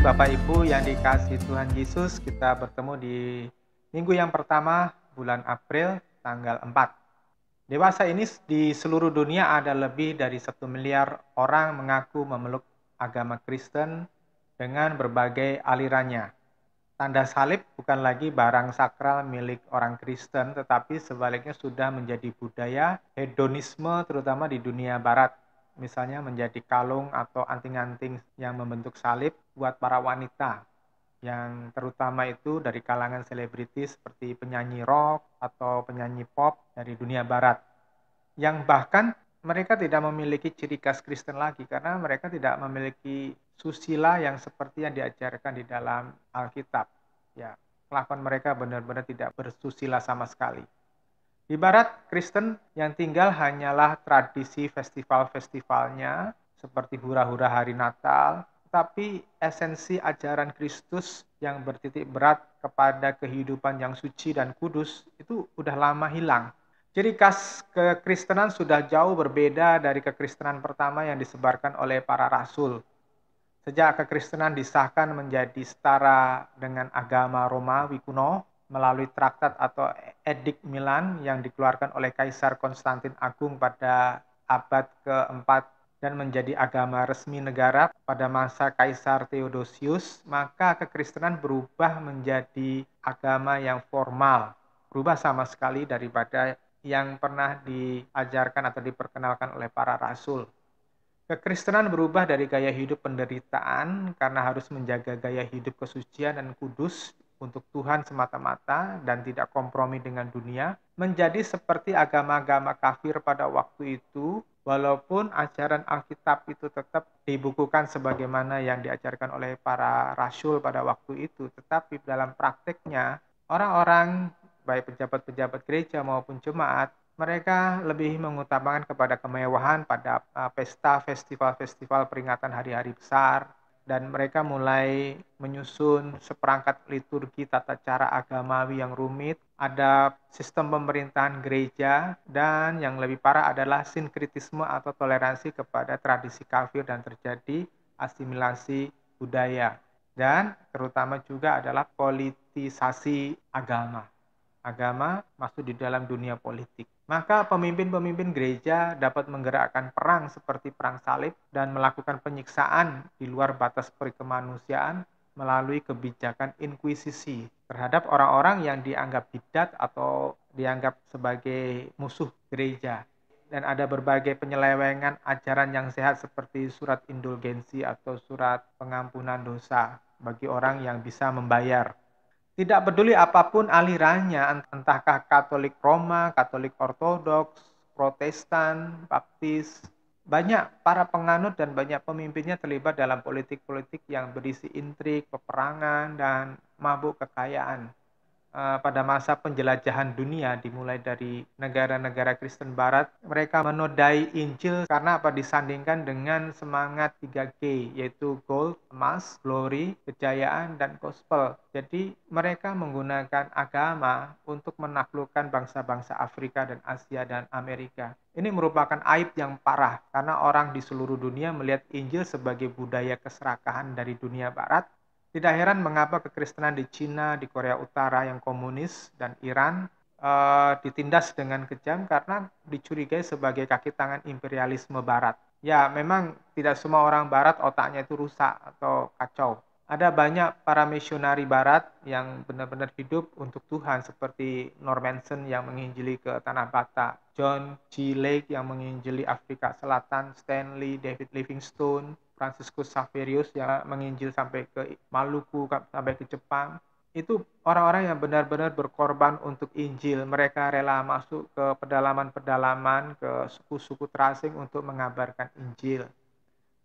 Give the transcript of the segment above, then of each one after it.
Bapak Ibu yang dikasihi Tuhan Yesus, kita bertemu di minggu yang pertama bulan April tanggal 4. Dewasa ini di seluruh dunia ada lebih dari 1 miliar orang mengaku memeluk agama Kristen dengan berbagai alirannya. Tanda salib bukan lagi barang sakral milik orang Kristen, tetapi sebaliknya sudah menjadi budaya hedonisme terutama di dunia barat. Misalnya menjadi kalung atau anting-anting yang membentuk salib buat para wanita, yang terutama itu dari kalangan selebritis seperti penyanyi rock atau penyanyi pop dari dunia barat, yang bahkan mereka tidak memiliki ciri khas Kristen lagi karena mereka tidak memiliki susila yang seperti yang diajarkan di dalam Alkitab. Ya, kelakuan mereka benar-benar tidak bersusila sama sekali. Di barat, Kristen yang tinggal hanyalah tradisi festival-festivalnya seperti hura-hura hari Natal, tapi esensi ajaran Kristus yang bertitik berat kepada kehidupan yang suci dan kudus itu udah lama hilang. Ciri khas kekristenan sudah jauh berbeda dari kekristenan pertama yang disebarkan oleh para rasul. Sejak kekristenan disahkan menjadi setara dengan agama Romawi kuno melalui traktat atau Edik Milan yang dikeluarkan oleh Kaisar Konstantin Agung pada abad keempat dan menjadi agama resmi negara pada masa Kaisar Theodosius, maka kekristenan berubah menjadi agama yang formal, berubah sama sekali daripada yang pernah diajarkan atau diperkenalkan oleh para rasul. Kekristenan berubah dari gaya hidup penderitaan karena harus menjaga gaya hidup kesucian dan kudus untuk Tuhan semata-mata dan tidak kompromi dengan dunia, menjadi seperti agama-agama kafir pada waktu itu, walaupun ajaran Alkitab itu tetap dibukukan sebagaimana yang diajarkan oleh para rasul pada waktu itu, tetapi dalam prakteknya orang-orang baik pejabat-pejabat gereja maupun jemaat mereka lebih mengutamakan kepada kemewahan pada pesta, festival-festival peringatan hari-hari besar, dan mereka mulai menyusun seperangkat liturgi tata cara agamawi yang rumit, ada sistem pemerintahan gereja, dan yang lebih parah adalah sinkritisme atau toleransi kepada tradisi kafir dan terjadi asimilasi budaya. Dan terutama juga adalah politisasi agama. Agama masuk di dalam dunia politik. Maka pemimpin-pemimpin gereja dapat menggerakkan perang seperti perang salib dan melakukan penyiksaan di luar batas perikemanusiaan melalui kebijakan inkuisisi terhadap orang-orang yang dianggap bidat atau dianggap sebagai musuh gereja. Dan ada berbagai penyelewengan ajaran yang sehat seperti surat indulgensi atau surat pengampunan dosa bagi orang yang bisa membayar. Tidak peduli apapun alirannya, entahkah Katolik Roma, Katolik Ortodoks, Protestan, Baptis, banyak para penganut dan banyak pemimpinnya terlibat dalam politik-politik yang berisi intrik, peperangan, dan mabuk kekayaan. Pada masa penjelajahan dunia dimulai dari negara-negara Kristen Barat, mereka menodai Injil karena disandingkan dengan semangat 3G, yaitu gold, emas, glory, kejayaan, dan gospel. Jadi mereka menggunakan agama untuk menaklukkan bangsa-bangsa Afrika dan Asia dan Amerika. Ini merupakan aib yang parah karena orang di seluruh dunia melihat Injil sebagai budaya keserakahan dari dunia Barat. Tidak heran mengapa kekristenan di Cina, di Korea Utara yang komunis, dan Iran ditindas dengan kejam karena dicurigai sebagai kaki tangan imperialisme Barat. Ya, memang tidak semua orang Barat otaknya itu rusak atau kacau. Ada banyak para misionari Barat yang benar-benar hidup untuk Tuhan seperti Normanson yang menginjili ke Tanah Batak, John G. Lake yang menginjili Afrika Selatan, Stanley David Livingstone, Franciscus Xaverius yang menginjil sampai ke Maluku, sampai ke Jepang. Itu orang-orang yang benar-benar berkorban untuk Injil. Mereka rela masuk ke pedalaman-pedalaman, ke suku-suku terasing untuk mengabarkan Injil.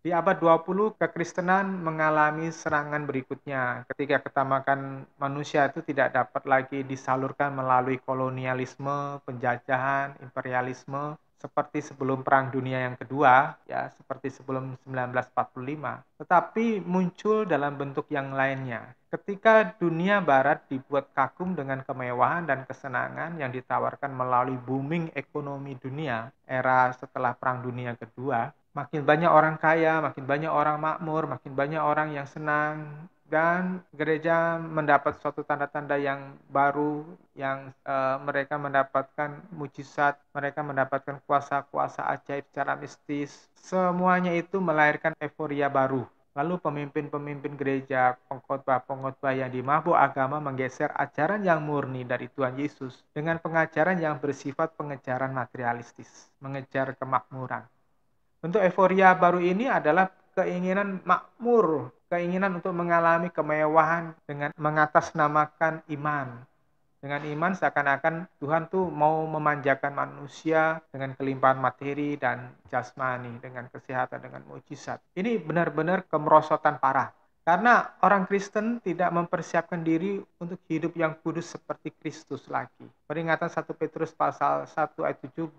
Di abad 20, kekristenan mengalami serangan berikutnya ketika ketamakan manusia itu tidak dapat lagi disalurkan melalui kolonialisme, penjajahan, imperialisme, seperti sebelum Perang Dunia yang Kedua, ya, seperti sebelum 1945, tetapi muncul dalam bentuk yang lainnya. Ketika dunia barat dibuat kagum dengan kemewahan dan kesenangan yang ditawarkan melalui booming ekonomi dunia, era setelah Perang Dunia Kedua, makin banyak orang kaya, makin banyak orang makmur, makin banyak orang yang senang dan gereja mendapat suatu tanda-tanda yang baru, yang mereka mendapatkan mujizat, mereka mendapatkan kuasa-kuasa ajaib secara mistis. Semuanya itu melahirkan euforia baru. Lalu pemimpin-pemimpin gereja, pengkhotbah-pengkhotbah yang dimabuk agama menggeser ajaran yang murni dari Tuhan Yesus dengan pengajaran yang bersifat pengejaran materialistis, mengejar kemakmuran. Bentuk euforia baru ini adalah keinginan makmur, keinginan untuk mengalami kemewahan dengan mengatasnamakan iman. Dengan iman seakan-akan Tuhan tuh mau memanjakan manusia dengan kelimpahan materi dan jasmani, dengan kesehatan, dengan mujizat. Ini benar-benar kemerosotan parah. Karena orang Kristen tidak mempersiapkan diri untuk hidup yang kudus seperti Kristus lagi. Peringatan 1 Petrus pasal 1 ayat 17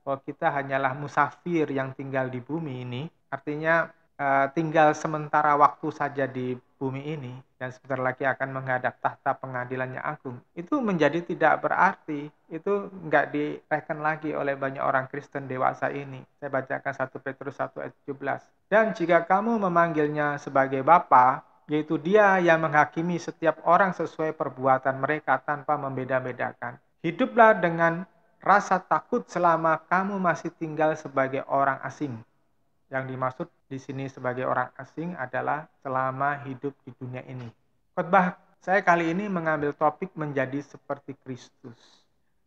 bahwa kita hanyalah musafir yang tinggal di bumi ini, artinya tinggal sementara waktu saja di bumi ini dan sebentar lagi akan menghadap tahta pengadilan yang agung. Itu menjadi tidak berarti, itu nggak direken lagi oleh banyak orang Kristen dewasa ini. Saya bacakan 1 Petrus 1 ayat 17. Dan jika kamu memanggilnya sebagai Bapa, yaitu Dia yang menghakimi setiap orang sesuai perbuatan mereka tanpa membeda-bedakan. Hiduplah dengan rasa takut selama kamu masih tinggal sebagai orang asing. Yang dimaksud di sini sebagai orang asing adalah selama hidup di dunia ini. Khotbah saya kali ini mengambil topik menjadi seperti Kristus.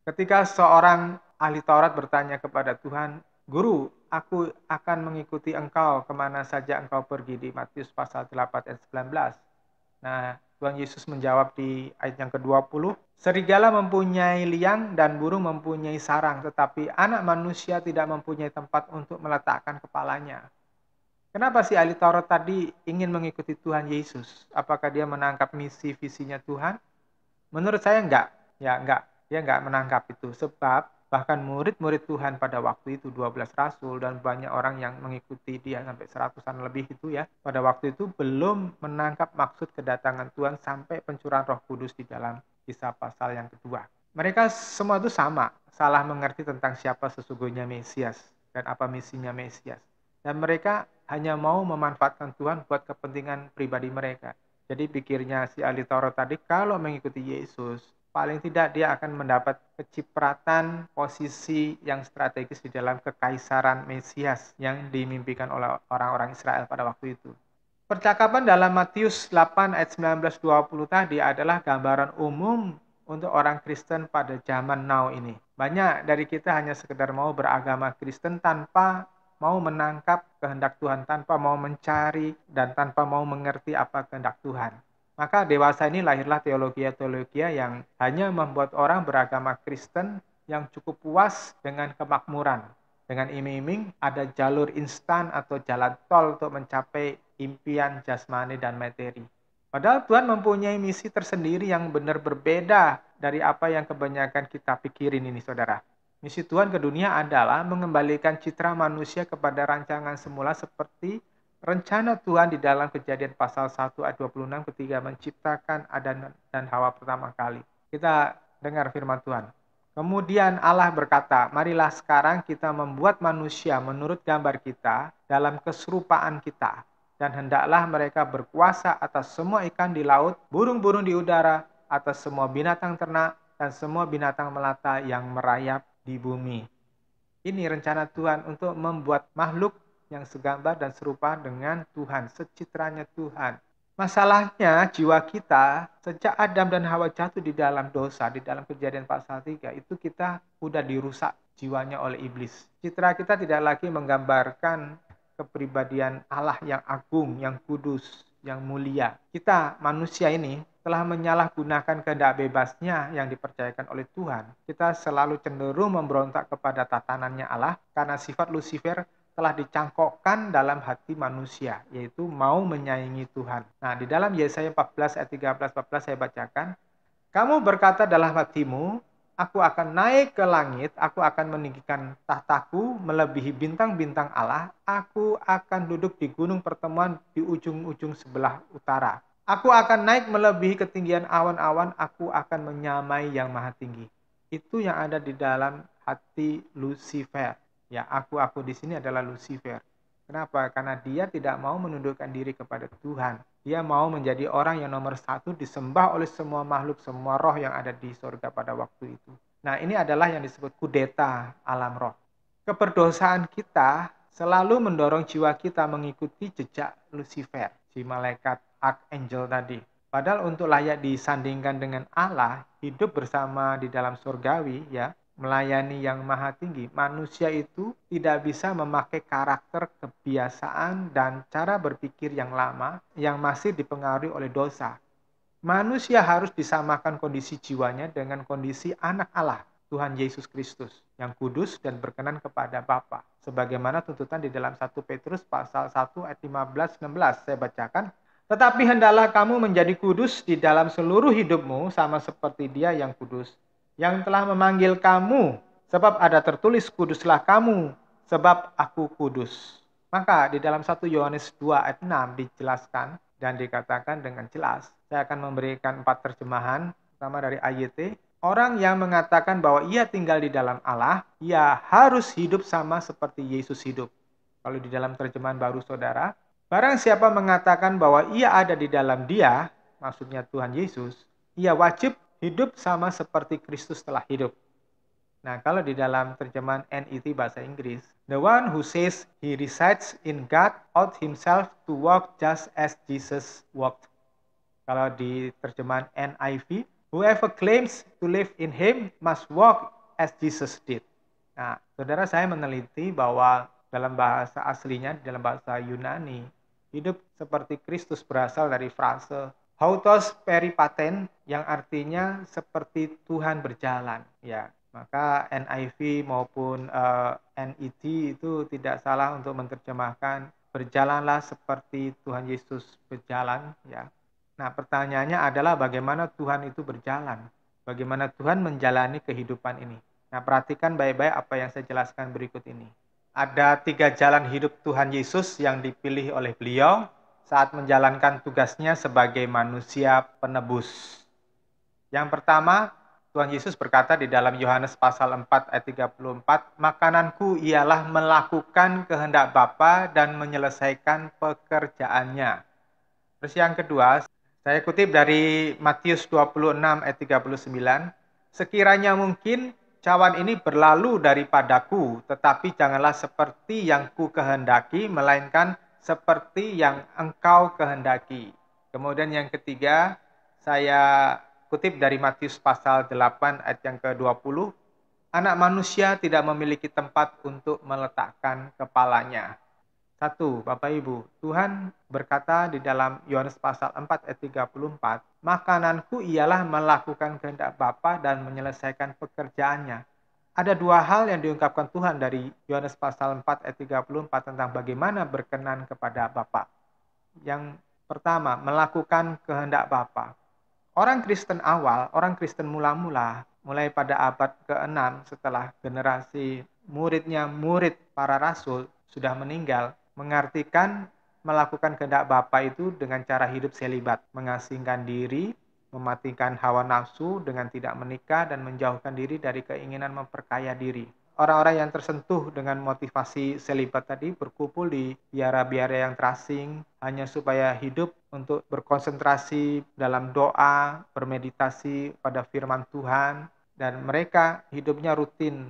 Ketika seorang ahli Taurat bertanya kepada Tuhan, Guru, aku akan mengikuti engkau kemana saja engkau pergi, di Matius pasal 8 ayat 19. Nah, Tuhan Yesus menjawab di ayat yang ke-20, serigala mempunyai liang dan burung mempunyai sarang, tetapi anak manusia tidak mempunyai tempat untuk meletakkan kepalanya. Kenapa si ahli Taurat tadi ingin mengikuti Tuhan Yesus? Apakah dia menangkap misi visinya Tuhan? Menurut saya enggak. Ya enggak. Dia enggak menangkap itu. Sebab bahkan murid-murid Tuhan pada waktu itu 12 rasul dan banyak orang yang mengikuti dia sampai 100-an lebih itu ya. Pada waktu itu belum menangkap maksud kedatangan Tuhan sampai pencurahan Roh Kudus di dalam Kisah pasal yang kedua. Mereka semua itu sama, salah mengerti tentang siapa sesungguhnya Mesias dan apa misinya Mesias. Dan mereka hanya mau memanfaatkan Tuhan buat kepentingan pribadi mereka. Jadi pikirnya si ahli Taurat tadi, kalau mengikuti Yesus, paling tidak dia akan mendapat kecipratan posisi yang strategis di dalam kekaisaran Mesias yang dimimpikan oleh orang-orang Israel pada waktu itu. Percakapan dalam Matius 8 ayat 19-20 tadi adalah gambaran umum untuk orang Kristen pada zaman now ini. Banyak dari kita hanya sekedar mau beragama Kristen tanpa mau menangkap kehendak Tuhan, tanpa mau mencari dan tanpa mau mengerti apa kehendak Tuhan. Maka dewasa ini lahirlah teologi yang hanya membuat orang beragama Kristen yang cukup puas dengan kemakmuran. Dengan iming-iming ada jalur instan atau jalan tol untuk mencapai impian jasmani dan materi. Padahal Tuhan mempunyai misi tersendiri yang benar berbeda dari apa yang kebanyakan kita pikirin ini, saudara. Misi Tuhan ke dunia adalah mengembalikan citra manusia kepada rancangan semula seperti rencana Tuhan di dalam Kejadian pasal 1 ayat 26 ketika menciptakan Adam dan Hawa pertama kali. Kita dengar firman Tuhan. Kemudian Allah berkata, marilah sekarang kita membuat manusia menurut gambar kita dalam keserupaan kita. Dan hendaklah mereka berkuasa atas semua ikan di laut, burung-burung di udara, atas semua binatang ternak, dan semua binatang melata yang merayap di bumi. Ini rencana Tuhan untuk membuat makhluk yang segambar dan serupa dengan Tuhan, secitranya Tuhan. Masalahnya jiwa kita sejak Adam dan Hawa jatuh di dalam dosa, di dalam Kejadian pasal 3, itu kita udah dirusak jiwanya oleh iblis. Citra kita tidak lagi menggambarkan kepribadian Allah yang agung, yang kudus, yang mulia. Kita manusia ini telah menyalahgunakan kehendak bebasnya yang dipercayakan oleh Tuhan. Kita selalu cenderung memberontak kepada tatanannya Allah karena sifat Lucifer telah dicangkokkan dalam hati manusia, yaitu mau menyaingi Tuhan. Nah, di dalam Yesaya 14 ayat 13-14 saya bacakan, kamu berkata dalam hatimu, aku akan naik ke langit, aku akan meninggikan tahtaku melebihi bintang-bintang Allah, aku akan duduk di gunung pertemuan di ujung-ujung sebelah utara. Aku akan naik melebihi ketinggian awan-awan, aku akan menyamai yang maha tinggi. Itu yang ada di dalam hati Lucifer. Ya, aku di sini adalah Lucifer. Kenapa? Karena dia tidak mau menundukkan diri kepada Tuhan. Dia mau menjadi orang yang nomor satu disembah oleh semua makhluk, semua roh yang ada di surga pada waktu itu. Nah, ini adalah yang disebut kudeta alam roh. Keberdosaan kita selalu mendorong jiwa kita mengikuti jejak Lucifer, si malaikat archangel tadi. Padahal untuk layak disandingkan dengan Allah, hidup bersama di dalam surgawi, ya, melayani yang maha tinggi, manusia itu tidak bisa memakai karakter, kebiasaan, dan cara berpikir yang lama yang masih dipengaruhi oleh dosa. Manusia harus disamakan kondisi jiwanya dengan kondisi anak Allah, Tuhan Yesus Kristus, yang kudus dan berkenan kepada Bapa. Sebagaimana tuntutan di dalam 1 Petrus pasal 1 ayat 15-16, saya bacakan. Tetapi hendaklah kamu menjadi kudus di dalam seluruh hidupmu sama seperti Dia yang kudus, yang telah memanggil kamu, sebab ada tertulis kuduslah kamu, sebab aku kudus. Maka di dalam 1 Yohanes 2 ayat 6 dijelaskan dan dikatakan dengan jelas. Saya akan memberikan 4 terjemahan, pertama dari AYT. Orang yang mengatakan bahwa ia tinggal di dalam Allah, ia harus hidup sama seperti Yesus hidup. Kalau di dalam terjemahan baru saudara, barang siapa mengatakan bahwa ia ada di dalam Dia, maksudnya Tuhan Yesus, ia wajib hidup sama seperti Kristus telah hidup. Nah, kalau di dalam terjemahan NET bahasa Inggris, the one who says he resides in God ought himself to walk just as Jesus walked. Kalau di terjemahan NIV, whoever claims to live in him must walk as Jesus did. Nah, saudara, saya meneliti bahwa dalam bahasa aslinya, dalam bahasa Yunani, hidup seperti Kristus berasal dari frase autos peripaten yang artinya seperti Tuhan berjalan. Ya, maka NIV maupun NET itu tidak salah untuk menerjemahkan berjalanlah seperti Tuhan Yesus berjalan, ya. Nah, pertanyaannya adalah bagaimana Tuhan itu berjalan? Bagaimana Tuhan menjalani kehidupan ini? Nah, perhatikan baik-baik apa yang saya jelaskan berikut ini. Ada 3 jalan hidup Tuhan Yesus yang dipilih oleh beliau saat menjalankan tugasnya sebagai manusia penebus. Yang pertama, Tuhan Yesus berkata di dalam Yohanes pasal 4 ayat 34, makananku ialah melakukan kehendak Bapa dan menyelesaikan pekerjaannya. Terus yang kedua, saya kutip dari Matius 26 ayat 39. Sekiranya mungkin cawan ini berlalu daripadaku, tetapi janganlah seperti yang ku kehendaki, melainkan seperti yang engkau kehendaki. Kemudian yang ketiga, saya kutip dari Matius pasal 8 ayat yang ke-20. Anak manusia tidak memiliki tempat untuk meletakkan kepalanya. 1. Bapak Ibu, Tuhan berkata di dalam Yohanes pasal 4 ayat 34, makananku ialah melakukan kehendak Bapa dan menyelesaikan pekerjaannya. Ada 2 hal yang diungkapkan Tuhan dari Yohanes pasal 4 ayat 34 tentang bagaimana berkenan kepada Bapa. Yang pertama, melakukan kehendak Bapa. Orang Kristen awal, orang Kristen mula-mula, mulai pada abad ke-6 setelah generasi muridnya murid para rasul sudah meninggal, mengartikan melakukan kehendak Bapa itu dengan cara hidup selibat, mengasingkan diri, mematikan hawa nafsu dengan tidak menikah, dan menjauhkan diri dari keinginan memperkaya diri. Orang-orang yang tersentuh dengan motivasi selibat tadi berkumpul di biara-biara yang terasing hanya supaya hidup untuk berkonsentrasi dalam doa, bermeditasi pada firman Tuhan, dan mereka hidupnya rutin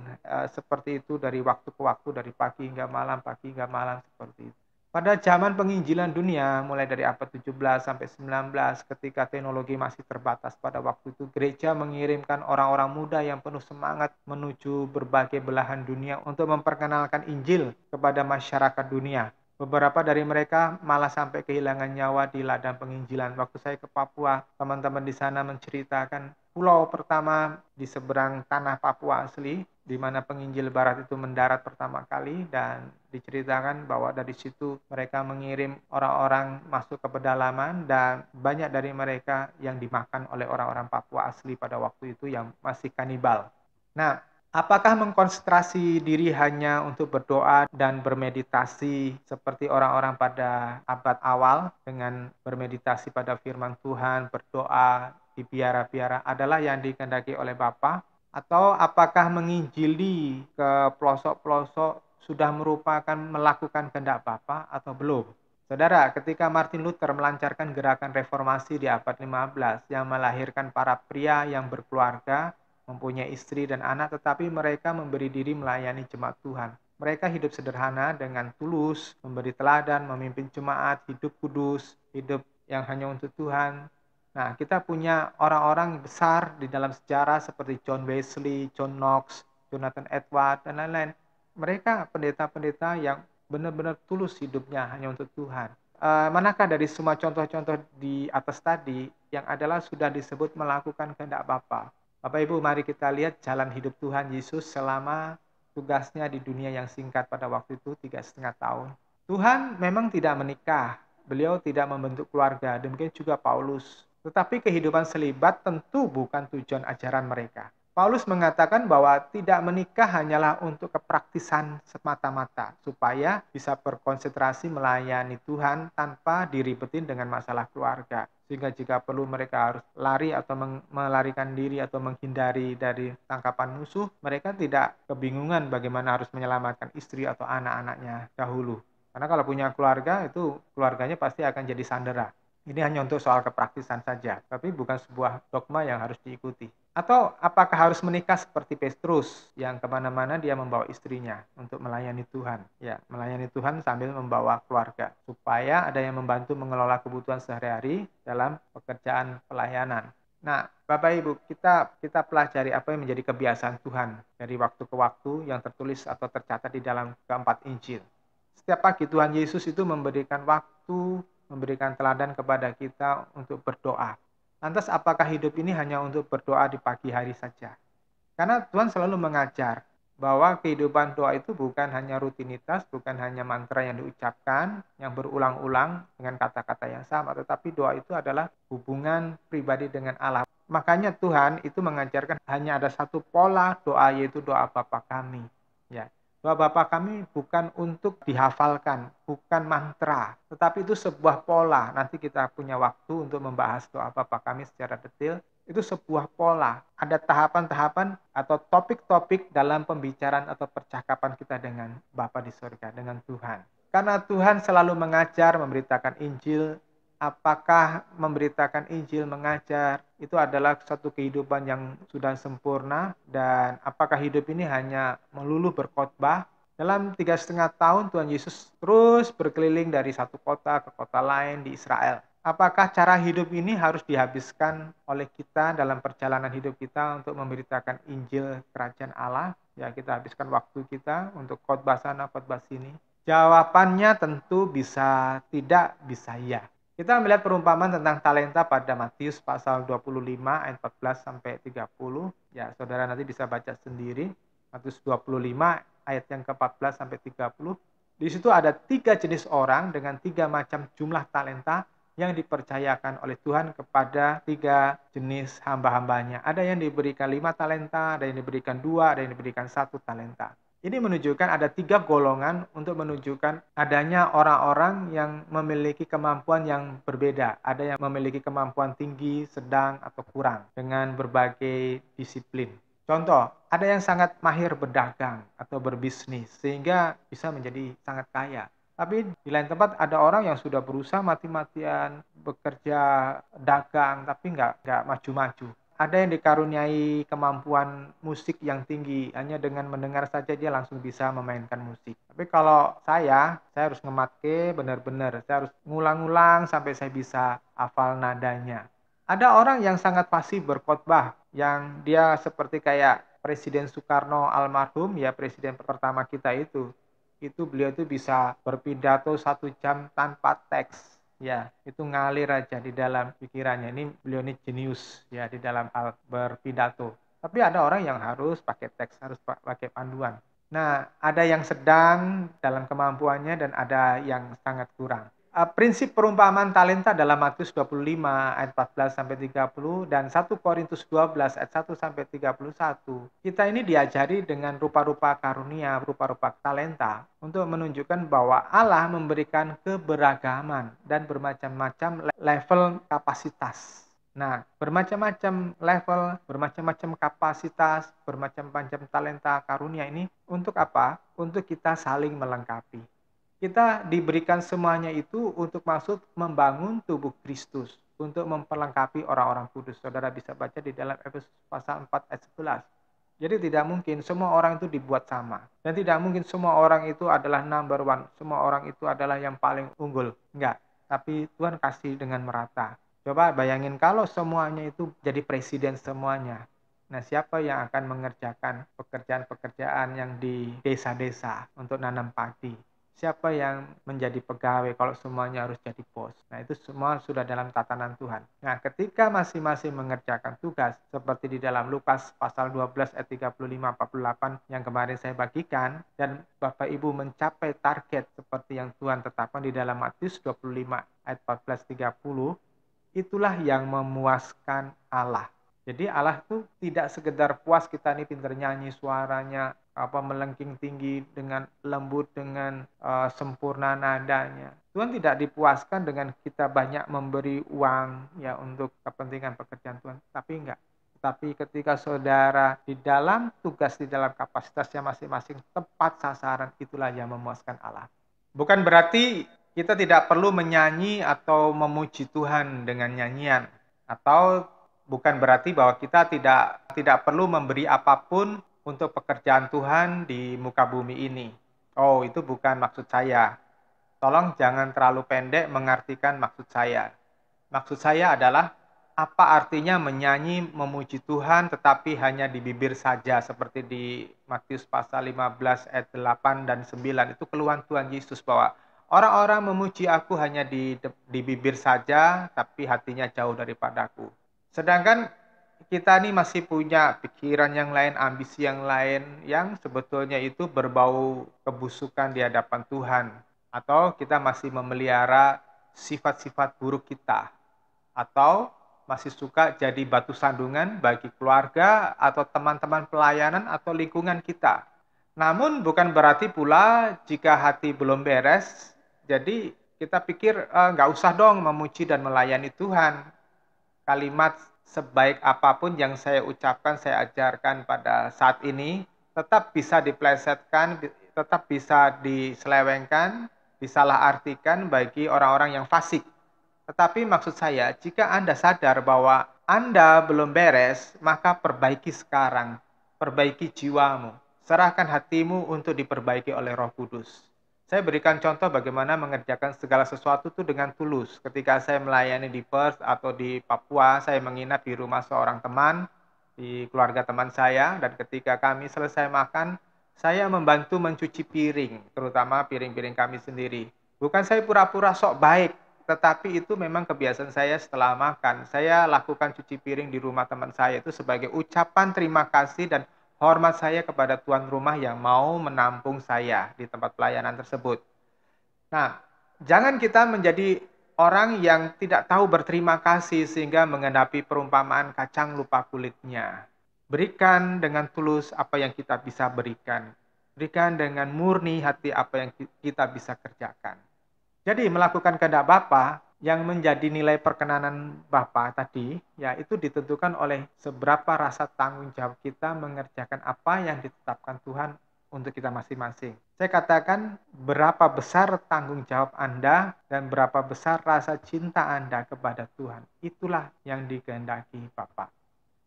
seperti itu dari waktu ke waktu, dari pagi hingga malam seperti itu. Pada zaman penginjilan dunia, mulai dari abad 17 sampai 19, ketika teknologi masih terbatas pada waktu itu, gereja mengirimkan orang-orang muda yang penuh semangat menuju berbagai belahan dunia untuk memperkenalkan Injil kepada masyarakat dunia. Beberapa dari mereka malah sampai kehilangan nyawa di ladang penginjilan. Waktu saya ke Papua, teman-teman di sana menceritakan pulau pertama di seberang tanah Papua asli, di mana penginjil barat itu mendarat pertama kali, dan diceritakan bahwa dari situ mereka mengirim orang-orang masuk ke pedalaman, dan banyak dari mereka yang dimakan oleh orang-orang Papua asli pada waktu itu yang masih kanibal. Nah, apakah mengkonsentrasi diri hanya untuk berdoa dan bermeditasi seperti orang-orang pada abad awal dengan bermeditasi pada firman Tuhan, berdoa di biara-biara adalah yang dikehendaki oleh Bapa? Atau apakah menginjili ke pelosok-pelosok sudah merupakan melakukan kehendak Bapa atau belum? Saudara, ketika Martin Luther melancarkan gerakan reformasi di abad 15 yang melahirkan para pria yang berkeluarga, mempunyai istri dan anak, tetapi mereka memberi diri melayani jemaat Tuhan. Mereka hidup sederhana dengan tulus, memberi teladan, memimpin jemaat, hidup kudus, hidup yang hanya untuk Tuhan. Nah, kita punya orang-orang besar di dalam sejarah seperti John Wesley, John Knox, Jonathan Edwards, dan lain-lain. Mereka pendeta-pendeta yang benar-benar tulus hidupnya hanya untuk Tuhan. Manakah dari semua contoh-contoh di atas tadi yang adalah sudah disebut melakukan kehendak Bapa? Bapak Ibu, mari kita lihat jalan hidup Tuhan Yesus selama tugasnya di dunia yang singkat pada waktu itu 3,5 tahun. Tuhan memang tidak menikah, beliau tidak membentuk keluarga, demikian juga Paulus. Tetapi kehidupan selibat tentu bukan tujuan ajaran mereka. Paulus mengatakan bahwa tidak menikah hanyalah untuk kepraktisan semata-mata, supaya bisa berkonsentrasi melayani Tuhan tanpa diribetin dengan masalah keluarga. Sehingga jika perlu mereka harus lari atau melarikan diri atau menghindari dari tangkapan musuh, mereka tidak kebingungan bagaimana harus menyelamatkan istri atau anak-anaknya dahulu. Karena kalau punya keluarga, itu keluarganya pasti akan jadi sandera. Ini hanya untuk soal kepraktisan saja, tapi bukan sebuah dogma yang harus diikuti. Atau apakah harus menikah seperti Petrus yang kemana-mana dia membawa istrinya untuk melayani Tuhan? Ya, melayani Tuhan sambil membawa keluarga, supaya ada yang membantu mengelola kebutuhan sehari-hari dalam pekerjaan pelayanan. Nah, Bapak Ibu, kita pelajari apa yang menjadi kebiasaan Tuhan dari waktu ke waktu yang tertulis atau tercatat di dalam keempat Injil. Setiap pagi Tuhan Yesus itu memberikan waktu, memberikan teladan kepada kita untuk berdoa. Lantas apakah hidup ini hanya untuk berdoa di pagi hari saja? Karena Tuhan selalu mengajar bahwa kehidupan doa itu bukan hanya rutinitas, bukan hanya mantra yang diucapkan, yang berulang-ulang dengan kata-kata yang sama, tetapi doa itu adalah hubungan pribadi dengan Allah. Makanya Tuhan itu mengajarkan hanya ada satu pola doa, yaitu doa Bapa kami. Ya, doa Bapa kami bukan untuk dihafalkan, bukan mantra, tetapi itu sebuah pola. Nanti kita punya waktu untuk membahas doa Bapa kami secara detail. Itu sebuah pola. Ada tahapan-tahapan atau topik-topik dalam pembicaraan atau percakapan kita dengan Bapa di surga, dengan Tuhan. Karena Tuhan selalu mengajar, memberitakan Injil. Apakah memberitakan Injil, mengajar, itu adalah satu kehidupan yang sudah sempurna, dan apakah hidup ini hanya melulu berkhotbah? Dalam 3,5 tahun Tuhan Yesus terus berkeliling dari satu kota ke kota lain di Israel. Apakah cara hidup ini harus dihabiskan oleh kita dalam perjalanan hidup kita untuk memberitakan Injil Kerajaan Allah? Ya, kita habiskan waktu kita untuk khotbah sana, khotbah sini. Jawabannya tentu bisa tidak, bisa ya. Kita melihat perumpamaan tentang talenta pada Matius pasal 25 ayat 14 sampai 30. Ya, saudara nanti bisa baca sendiri. Matius 25 ayat yang ke-14 sampai 30. Di situ ada 3 jenis orang dengan 3 macam jumlah talenta yang dipercayakan oleh Tuhan kepada 3 jenis hamba-hambanya. Ada yang diberikan 5 talenta, ada yang diberikan 2, ada yang diberikan 1 talenta. Ini menunjukkan ada 3 golongan untuk menunjukkan adanya orang-orang yang memiliki kemampuan yang berbeda. Ada yang memiliki kemampuan tinggi, sedang, atau kurang dengan berbagai disiplin. Contoh, ada yang sangat mahir berdagang atau berbisnis sehingga bisa menjadi sangat kaya. Tapi di lain tempat ada orang yang sudah berusaha mati-matian bekerja dagang tapi nggak maju-maju. Ada yang dikaruniai kemampuan musik yang tinggi, hanya dengan mendengar saja dia langsung bisa memainkan musik. Tapi kalau saya harus ngematke benar-benar, saya harus ngulang-ngulang sampai saya bisa hafal nadanya. Ada orang yang sangat fasih berkhotbah, yang dia seperti kayak Presiden Soekarno almarhum, ya presiden pertama kita itu beliau itu bisa berpidato 1 jam tanpa teks. Ya, itu ngalir aja di dalam pikirannya. Ini beliau ini jenius ya di dalam hal berpidato. Tapi ada orang yang harus pakai teks, harus pakai panduan. Nah, ada yang sedang dalam kemampuannya dan ada yang sangat kurang. Prinsip perumpamaan talenta dalam Matius 25 ayat 14 sampai 30 dan 1 Korintus 12 ayat 1 sampai 31. Kita ini diajari dengan rupa-rupa karunia, rupa-rupa talenta untuk menunjukkan bahwa Allah memberikan keberagaman dan bermacam-macam level kapasitas. Nah, bermacam-macam level, bermacam-macam kapasitas, bermacam-macam talenta karunia ini untuk apa? Untuk kita saling melengkapi. Kita diberikan semuanya itu untuk maksud membangun tubuh Kristus, untuk memperlengkapi orang-orang kudus. Saudara bisa baca di dalam Efesus pasal 4 ayat 11. Jadi tidak mungkin semua orang itu dibuat sama. Dan tidak mungkin semua orang itu adalah number one. Semua orang itu adalah yang paling unggul. Enggak. Tapi Tuhan kasih dengan merata. Coba bayangin kalau semuanya itu jadi presiden semuanya. Nah, siapa yang akan mengerjakan pekerjaan-pekerjaan yang di desa-desa untuk nanam padi? Siapa yang menjadi pegawai kalau semuanya harus jadi bos? Nah, itu semua sudah dalam tatanan Tuhan. Nah, ketika masing-masing mengerjakan tugas, seperti di dalam Lukas pasal 12 ayat 35-48 yang kemarin saya bagikan, dan Bapak Ibu mencapai target seperti yang Tuhan tetapkan di dalam Matius 25 ayat 14-30, itulah yang memuaskan Allah. Jadi Allah tuh tidak sekedar puas kita nih pinter nyanyi, suaranya melengking tinggi dengan lembut, dengan sempurna nadanya. Tuhan tidak dipuaskan dengan kita banyak memberi uang ya untuk kepentingan pekerjaan Tuhan, tapi enggak. Tapi ketika saudara di dalam tugas, di dalam kapasitasnya masing-masing tepat sasaran, itulah yang memuaskan Allah. Bukan berarti kita tidak perlu menyanyi atau memuji Tuhan dengan nyanyian, atau bukan berarti bahwa kita tidak perlu memberi apapun untuk pekerjaan Tuhan di muka bumi ini. Oh, itu bukan maksud saya. Tolong jangan terlalu pendek mengartikan maksud saya. Maksud saya adalah apa artinya menyanyi memuji Tuhan tetapi hanya di bibir saja, seperti di Matius pasal 15 ayat 8 dan 9. Itu keluhan Tuhan Yesus bahwa orang-orang memuji aku hanya di bibir saja tapi hatinya jauh daripadaku. Sedangkan kita ini masih punya pikiran yang lain, ambisi yang lain, yang sebetulnya itu berbau kebusukan di hadapan Tuhan. Atau kita masih memelihara sifat-sifat buruk kita. Atau masih suka jadi batu sandungan bagi keluarga atau teman-teman pelayanan atau lingkungan kita. Namun bukan berarti pula jika hati belum beres, jadi kita pikir nggak usah dong memuji dan melayani Tuhan. Kalimat sebaik apapun yang saya ucapkan, saya ajarkan pada saat ini, tetap bisa diplesetkan, tetap bisa diselewengkan, disalahartikan bagi orang-orang yang fasik. Tetapi maksud saya, jika Anda sadar bahwa Anda belum beres, maka perbaiki sekarang, perbaiki jiwamu, serahkan hatimu untuk diperbaiki oleh Roh Kudus. Saya berikan contoh bagaimana mengerjakan segala sesuatu itu dengan tulus. Ketika saya melayani di Perth atau di Papua, saya menginap di rumah seorang teman, di keluarga teman saya, dan ketika kami selesai makan, saya membantu mencuci piring, terutama piring-piring kami sendiri. Bukan saya pura-pura sok baik, tetapi itu memang kebiasaan saya setelah makan. Saya lakukan cuci piring di rumah teman saya itu sebagai ucapan terima kasih dan hormat saya kepada tuan rumah yang mau menampung saya di tempat pelayanan tersebut. Nah, jangan kita menjadi orang yang tidak tahu berterima kasih sehingga menghadapi perumpamaan kacang lupa kulitnya. Berikan dengan tulus apa yang kita bisa berikan. Berikan dengan murni hati apa yang kita bisa kerjakan. Jadi melakukan kehendak Bapa yang menjadi nilai perkenanan Bapa tadi, ya itu ditentukan oleh seberapa rasa tanggung jawab kita mengerjakan apa yang ditetapkan Tuhan untuk kita masing-masing. Saya katakan berapa besar tanggung jawab Anda dan berapa besar rasa cinta Anda kepada Tuhan. Itulah yang dikehendaki Bapa.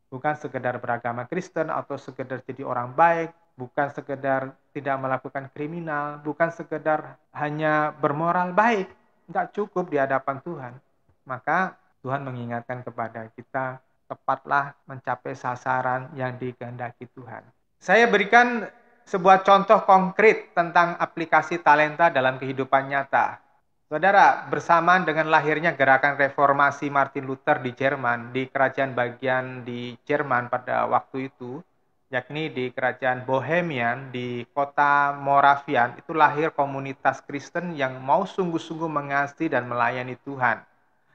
Bukan sekedar beragama Kristen atau sekedar jadi orang baik, bukan sekedar tidak melakukan kriminal, bukan sekedar hanya bermoral baik, nggak cukup di hadapan Tuhan. Maka Tuhan mengingatkan kepada kita, tepatlah mencapai sasaran yang dikehendaki Tuhan. Saya berikan sebuah contoh konkret tentang aplikasi talenta dalam kehidupan nyata. Saudara, bersamaan dengan lahirnya gerakan reformasi Martin Luther di Jerman, di kerajaan bagian di Jerman pada waktu itu, yakni di kerajaan Bohemian di kota Moravian, itu lahir komunitas Kristen yang mau sungguh-sungguh mengasihi dan melayani Tuhan.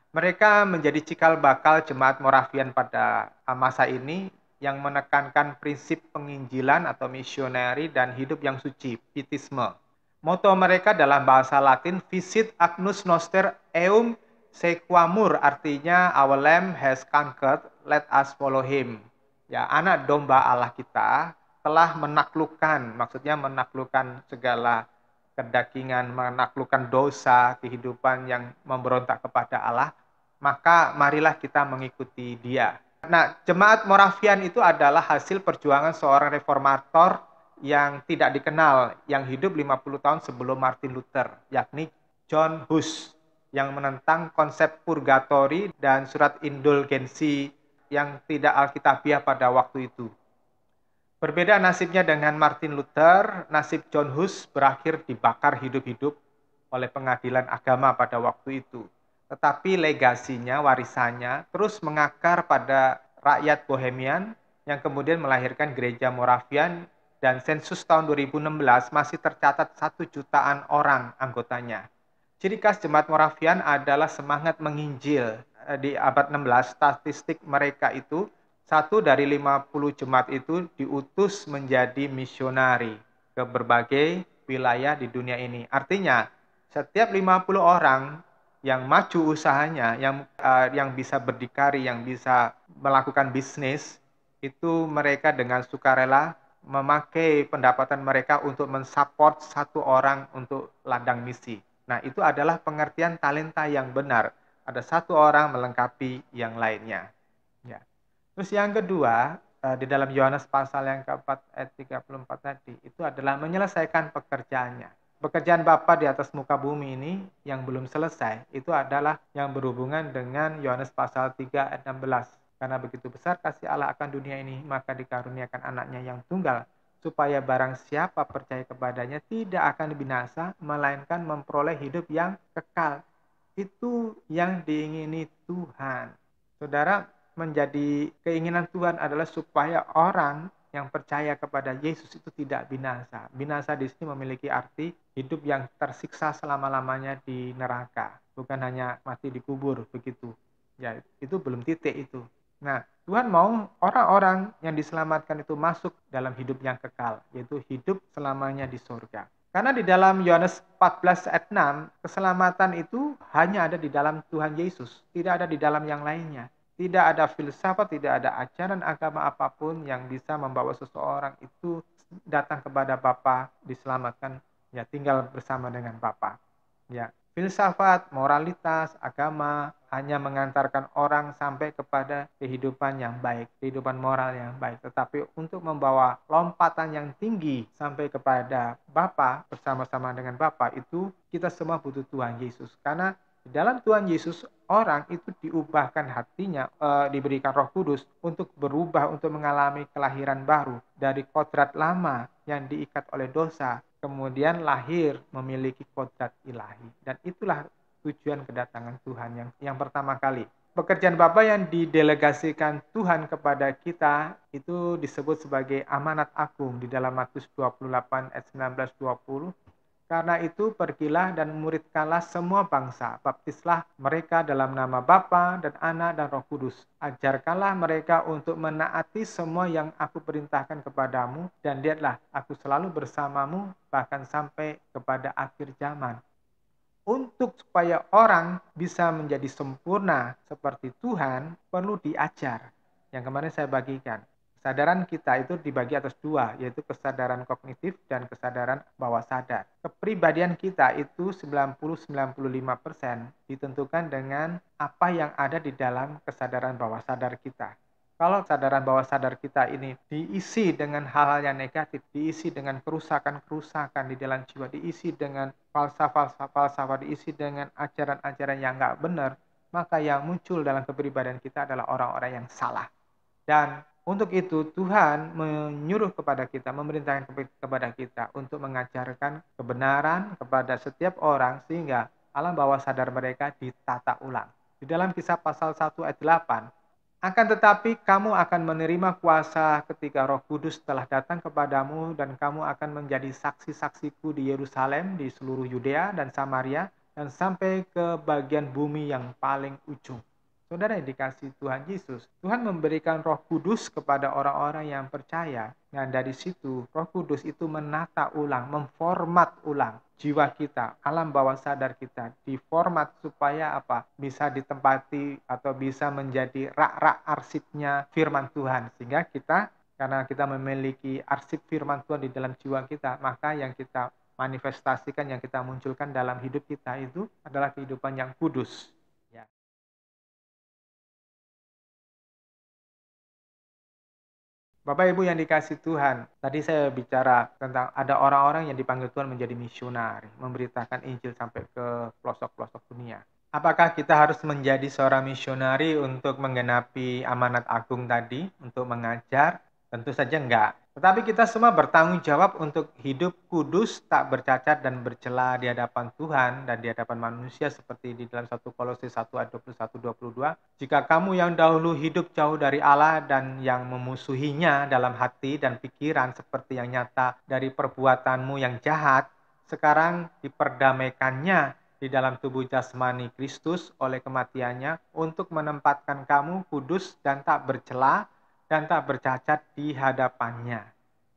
Mereka menjadi cikal bakal jemaat Moravian pada masa ini yang menekankan prinsip penginjilan atau misioneri dan hidup yang suci, pietisme. Moto mereka dalam bahasa Latin, Visit Agnus Noster Eum Sequamur, artinya Our Lamb has conquered, let us follow him. Ya, anak domba Allah kita telah menaklukkan, maksudnya menaklukkan segala kedagingan, menaklukkan dosa, kehidupan yang memberontak kepada Allah, maka marilah kita mengikuti dia. Nah, jemaat Moravian itu adalah hasil perjuangan seorang reformator yang tidak dikenal, yang hidup 50 tahun sebelum Martin Luther, yakni John Hus, yang menentang konsep purgatori dan surat indulgensi yang tidak alkitabiah pada waktu itu. Berbeda nasibnya dengan Martin Luther, nasib John Hus berakhir dibakar hidup-hidup oleh pengadilan agama pada waktu itu. Tetapi legasinya, warisannya terus mengakar pada rakyat Bohemian yang kemudian melahirkan gereja Moravian, dan sensus tahun 2016 masih tercatat 1 jutaan orang anggotanya. Ciri khas jemaat Moravian adalah semangat menginjil. Di abad 16, statistik mereka itu 1 dari 50 jemaat itu diutus menjadi misionari ke berbagai wilayah di dunia ini. Artinya, setiap 50 orang yang maju usahanya, yang bisa berdikari, yang bisa melakukan bisnis, itu mereka dengan sukarela memakai pendapatan mereka untuk mensupport 1 orang untuk ladang misi. Nah, itu adalah pengertian talenta yang benar. Ada 1 orang melengkapi yang lainnya. Ya. Terus yang kedua, di dalam Yohanes pasal yang keempat ayat 34 tadi, itu adalah menyelesaikan pekerjaannya. Pekerjaan Bapa di atas muka bumi ini yang belum selesai, itu adalah yang berhubungan dengan Yohanes pasal 3 ayat 16. Karena begitu besar kasih Allah akan dunia ini, maka dikaruniakan anaknya yang tunggal, supaya barang siapa percaya kepadanya tidak akan binasa, melainkan memperoleh hidup yang kekal. Itu yang diingini Tuhan. Saudara, menjadi keinginan Tuhan adalah supaya orang yang percaya kepada Yesus itu tidak binasa. Binasa di sini memiliki arti hidup yang tersiksa selama-lamanya di neraka, bukan hanya mati dikubur begitu. Ya, itu belum titik itu. Nah, Tuhan mau orang-orang yang diselamatkan itu masuk dalam hidup yang kekal, yaitu hidup selamanya di surga. Karena di dalam Yohanes 14 ayat 6, keselamatan itu hanya ada di dalam Tuhan Yesus, tidak ada di dalam yang lainnya. Tidak ada filsafat, tidak ada ajaran agama apapun yang bisa membawa seseorang itu datang kepada Bapa, diselamatkan, ya tinggal bersama dengan Bapa. Ya, filsafat, moralitas, agama hanya mengantarkan orang sampai kepada kehidupan yang baik, kehidupan moral yang baik. Tetapi untuk membawa lompatan yang tinggi sampai kepada Bapa, bersama-sama dengan Bapa, itu kita semua butuh Tuhan Yesus. Karena di dalam Tuhan Yesus, orang itu diubahkan hatinya, diberikan Roh Kudus untuk berubah, untuk mengalami kelahiran baru dari kodrat lama yang diikat oleh dosa, kemudian lahir memiliki kodrat ilahi. Dan itulah tujuan kedatangan Tuhan yang pertama kali. Pekerjaan Bapa yang didelegasikan Tuhan kepada kita itu disebut sebagai amanat agung di dalam Matius 28 ayat 19-20. Karena itu pergilah dan muridkanlah semua bangsa, baptislah mereka dalam nama Bapa dan Anak dan Roh Kudus. Ajarkanlah mereka untuk menaati semua yang aku perintahkan kepadamu, dan lihatlah aku selalu bersamamu bahkan sampai kepada akhir zaman. Untuk supaya orang bisa menjadi sempurna seperti Tuhan, perlu diajar. Yang kemarin saya bagikan. Kesadaran kita itu dibagi atas 2, yaitu kesadaran kognitif dan kesadaran bawah sadar. Kepribadian kita itu 90-95% ditentukan dengan apa yang ada di dalam kesadaran bawah sadar kita. Kalau kesadaran bawah sadar kita ini diisi dengan hal-hal yang negatif, diisi dengan kerusakan-kerusakan di dalam jiwa, diisi dengan falsafah-falsafah, diisi dengan ajaran-ajaran yang nggak benar, maka yang muncul dalam kepribadian kita adalah orang-orang yang salah. Dan untuk itu Tuhan menyuruh kepada kita, memerintahkan kepada kita untuk mengajarkan kebenaran kepada setiap orang sehingga alam bawah sadar mereka ditata ulang. Di dalam Kisah pasal 1 ayat 8, akan tetapi kamu akan menerima kuasa ketika Roh Kudus telah datang kepadamu dan kamu akan menjadi saksi-saksiku di Yerusalem, di seluruh Yudea dan Samaria, dan sampai ke bagian bumi yang paling ujung. Saudara yang dikasihi Tuhan Yesus, Tuhan memberikan Roh Kudus kepada orang-orang yang percaya. Dan dari situ Roh Kudus itu menata ulang, memformat ulang jiwa kita, alam bawah sadar kita, diformat supaya apa? Bisa ditempati atau bisa menjadi rak-rak arsipnya firman Tuhan. Sehingga kita, karena kita memiliki arsip firman Tuhan di dalam jiwa kita, maka yang kita manifestasikan, yang kita munculkan dalam hidup kita itu adalah kehidupan yang kudus. Ya. Bapak Ibu yang dikasih Tuhan, tadi saya bicara tentang ada orang-orang yang dipanggil Tuhan menjadi misionari, memberitakan Injil sampai ke pelosok-pelosok dunia. Apakah kita harus menjadi seorang misionari untuk menggenapi amanat agung tadi, untuk mengajar? Tentu saja enggak. Tetapi kita semua bertanggung jawab untuk hidup kudus, tak bercacat dan bercela di hadapan Tuhan dan di hadapan manusia, seperti di dalam 1 Kolose 1 ayat 21-22. Jika kamu yang dahulu hidup jauh dari Allah dan yang memusuhinya dalam hati dan pikiran seperti yang nyata dari perbuatanmu yang jahat, sekarang diperdamaikannya di dalam tubuh jasmani Kristus oleh kematiannya untuk menempatkan kamu kudus dan tak bercela dan tak bercacat di hadapannya.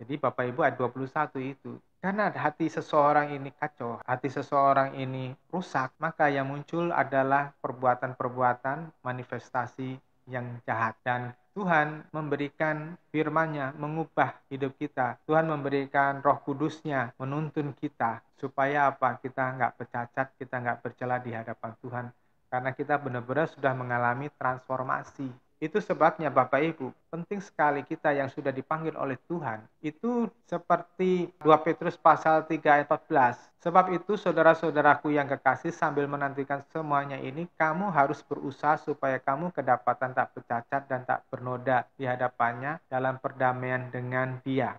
Jadi Bapak Ibu ayat 21 itu. Karena hati seseorang ini kacau, hati seseorang ini rusak, maka yang muncul adalah perbuatan-perbuatan manifestasi yang jahat. Dan Tuhan memberikan firman-Nya, mengubah hidup kita. Tuhan memberikan Roh Kudus-Nya, menuntun kita. Supaya apa? Kita nggak bercacat, kita nggak bercela di hadapan Tuhan. Karena kita benar-benar sudah mengalami transformasi. Itu sebabnya Bapak Ibu, penting sekali kita yang sudah dipanggil oleh Tuhan, itu seperti 2 Petrus pasal 3 ayat 14. Sebab itu saudara-saudaraku yang kekasih, sambil menantikan semuanya ini, kamu harus berusaha supaya kamu kedapatan tak bercacat dan tak bernoda di hadapannya dalam perdamaian dengan Dia.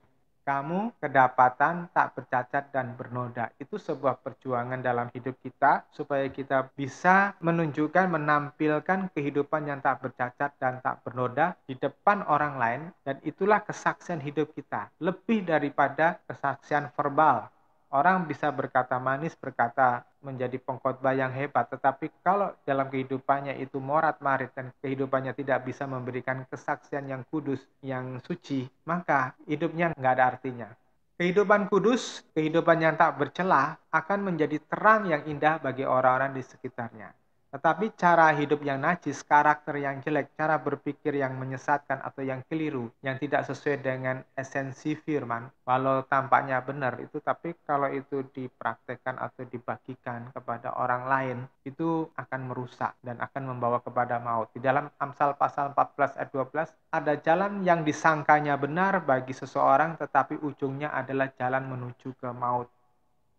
Kamu kedapatan tak bercacat dan bernoda. Itu sebuah perjuangan dalam hidup kita supaya kita bisa menunjukkan, menampilkan kehidupan yang tak bercacat dan tak bernoda di depan orang lain, dan itulah kesaksian hidup kita. Lebih daripada kesaksian verbal. Orang bisa berkata manis, berkata menjadi pengkhotbah yang hebat, tetapi kalau dalam kehidupannya itu morat-marit dan kehidupannya tidak bisa memberikan kesaksian yang kudus, yang suci, maka hidupnya nggak ada artinya. Kehidupan kudus, kehidupan yang tak bercela akan menjadi terang yang indah bagi orang-orang di sekitarnya. Tetapi cara hidup yang najis, karakter yang jelek, cara berpikir yang menyesatkan atau yang keliru, yang tidak sesuai dengan esensi firman, walau tampaknya benar itu, tapi kalau itu dipraktekkan atau dibagikan kepada orang lain, itu akan merusak dan akan membawa kepada maut. Di dalam Amsal pasal 14 ayat 12, ada jalan yang disangkanya benar bagi seseorang, tetapi ujungnya adalah jalan menuju ke maut.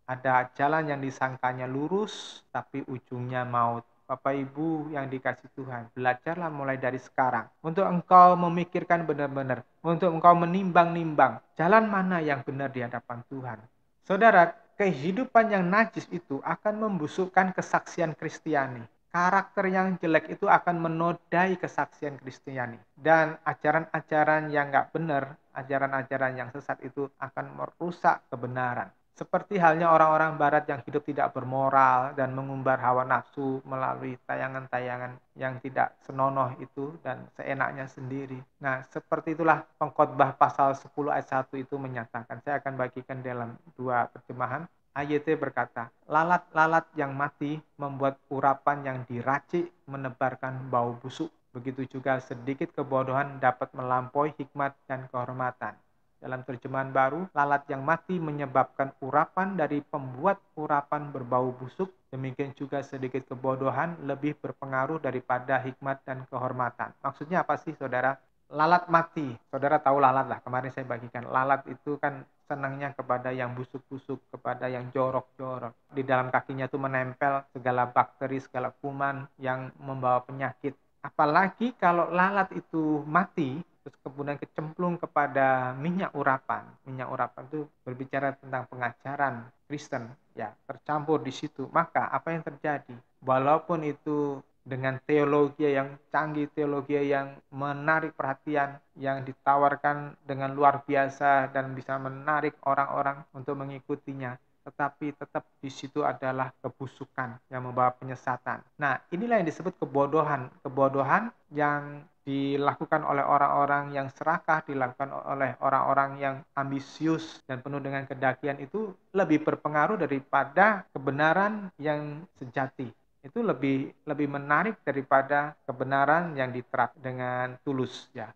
Ada jalan yang disangkanya lurus, tapi ujungnya maut. Bapak Ibu yang dikasih Tuhan, belajarlah mulai dari sekarang untuk engkau memikirkan benar-benar, untuk engkau menimbang-nimbang jalan mana yang benar di hadapan Tuhan. Saudara, kehidupan yang najis itu akan membusukkan kesaksian Kristiani. Karakter yang jelek itu akan menodai kesaksian Kristiani. Dan ajaran-ajaran yang nggak benar, ajaran-ajaran yang sesat itu akan merusak kebenaran. Seperti halnya orang-orang barat yang hidup tidak bermoral dan mengumbar hawa nafsu melalui tayangan-tayangan yang tidak senonoh itu dan seenaknya sendiri. Nah, seperti itulah pengkhotbah pasal 10 ayat 1 itu menyatakan. Saya akan bagikan dalam dua terjemahan. AYT berkata, lalat-lalat yang mati membuat urapan yang diracik menebarkan bau busuk. Begitu juga sedikit kebodohan dapat melampaui hikmat dan kehormatan. Dalam terjemahan baru, lalat yang mati menyebabkan urapan dari pembuat urapan berbau busuk. Demikian juga sedikit kebodohan lebih berpengaruh daripada hikmat dan kehormatan. Maksudnya apa sih, saudara? Lalat mati. Saudara tahu lalat lah, kemarin saya bagikan. Lalat itu kan senangnya kepada yang busuk-busuk, kepada yang jorok-jorok. Di dalam kakinya itu menempel segala bakteri, segala kuman yang membawa penyakit. Apalagi kalau lalat itu mati, terus kemudian kecemplung kepada minyak urapan. Minyak urapan itu berbicara tentang pengajaran Kristen, ya, tercampur di situ. Maka apa yang terjadi? Walaupun itu dengan teologi yang canggih, teologi yang menarik perhatian, yang ditawarkan dengan luar biasa dan bisa menarik orang-orang untuk mengikutinya, tetapi tetap di situ adalah kebusukan yang membawa penyesatan. Nah, inilah yang disebut kebodohan. Kebodohan yang dilakukan oleh orang-orang yang serakah, dilakukan oleh orang-orang yang ambisius dan penuh dengan kedakian itu lebih berpengaruh daripada kebenaran yang sejati. Itu lebih menarik daripada kebenaran yang diterap dengan tulus, ya.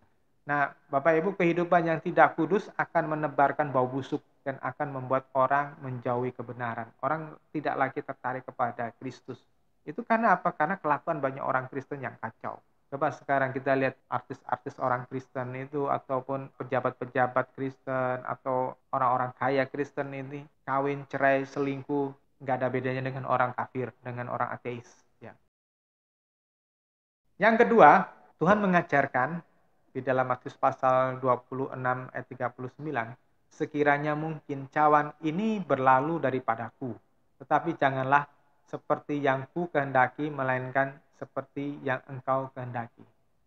Nah, Bapak Ibu, kehidupan yang tidak kudus akan menebarkan bau busuk. dan akan membuat orang menjauhi kebenaran. Orang tidak lagi tertarik kepada Kristus. Itu karena apa? Karena kelakuan banyak orang Kristen yang kacau. Coba sekarang kita lihat artis-artis orang Kristen itu, ataupun pejabat-pejabat Kristen, atau orang-orang kaya Kristen ini, kawin, cerai, selingkuh, nggak ada bedanya dengan orang kafir, dengan orang ateis. Ya. Yang kedua, Tuhan mengajarkan di dalam Matius pasal 26 ayat 39, sekiranya mungkin cawan ini berlalu daripadaku, tetapi janganlah seperti yang ku kehendaki, melainkan seperti yang engkau kehendaki.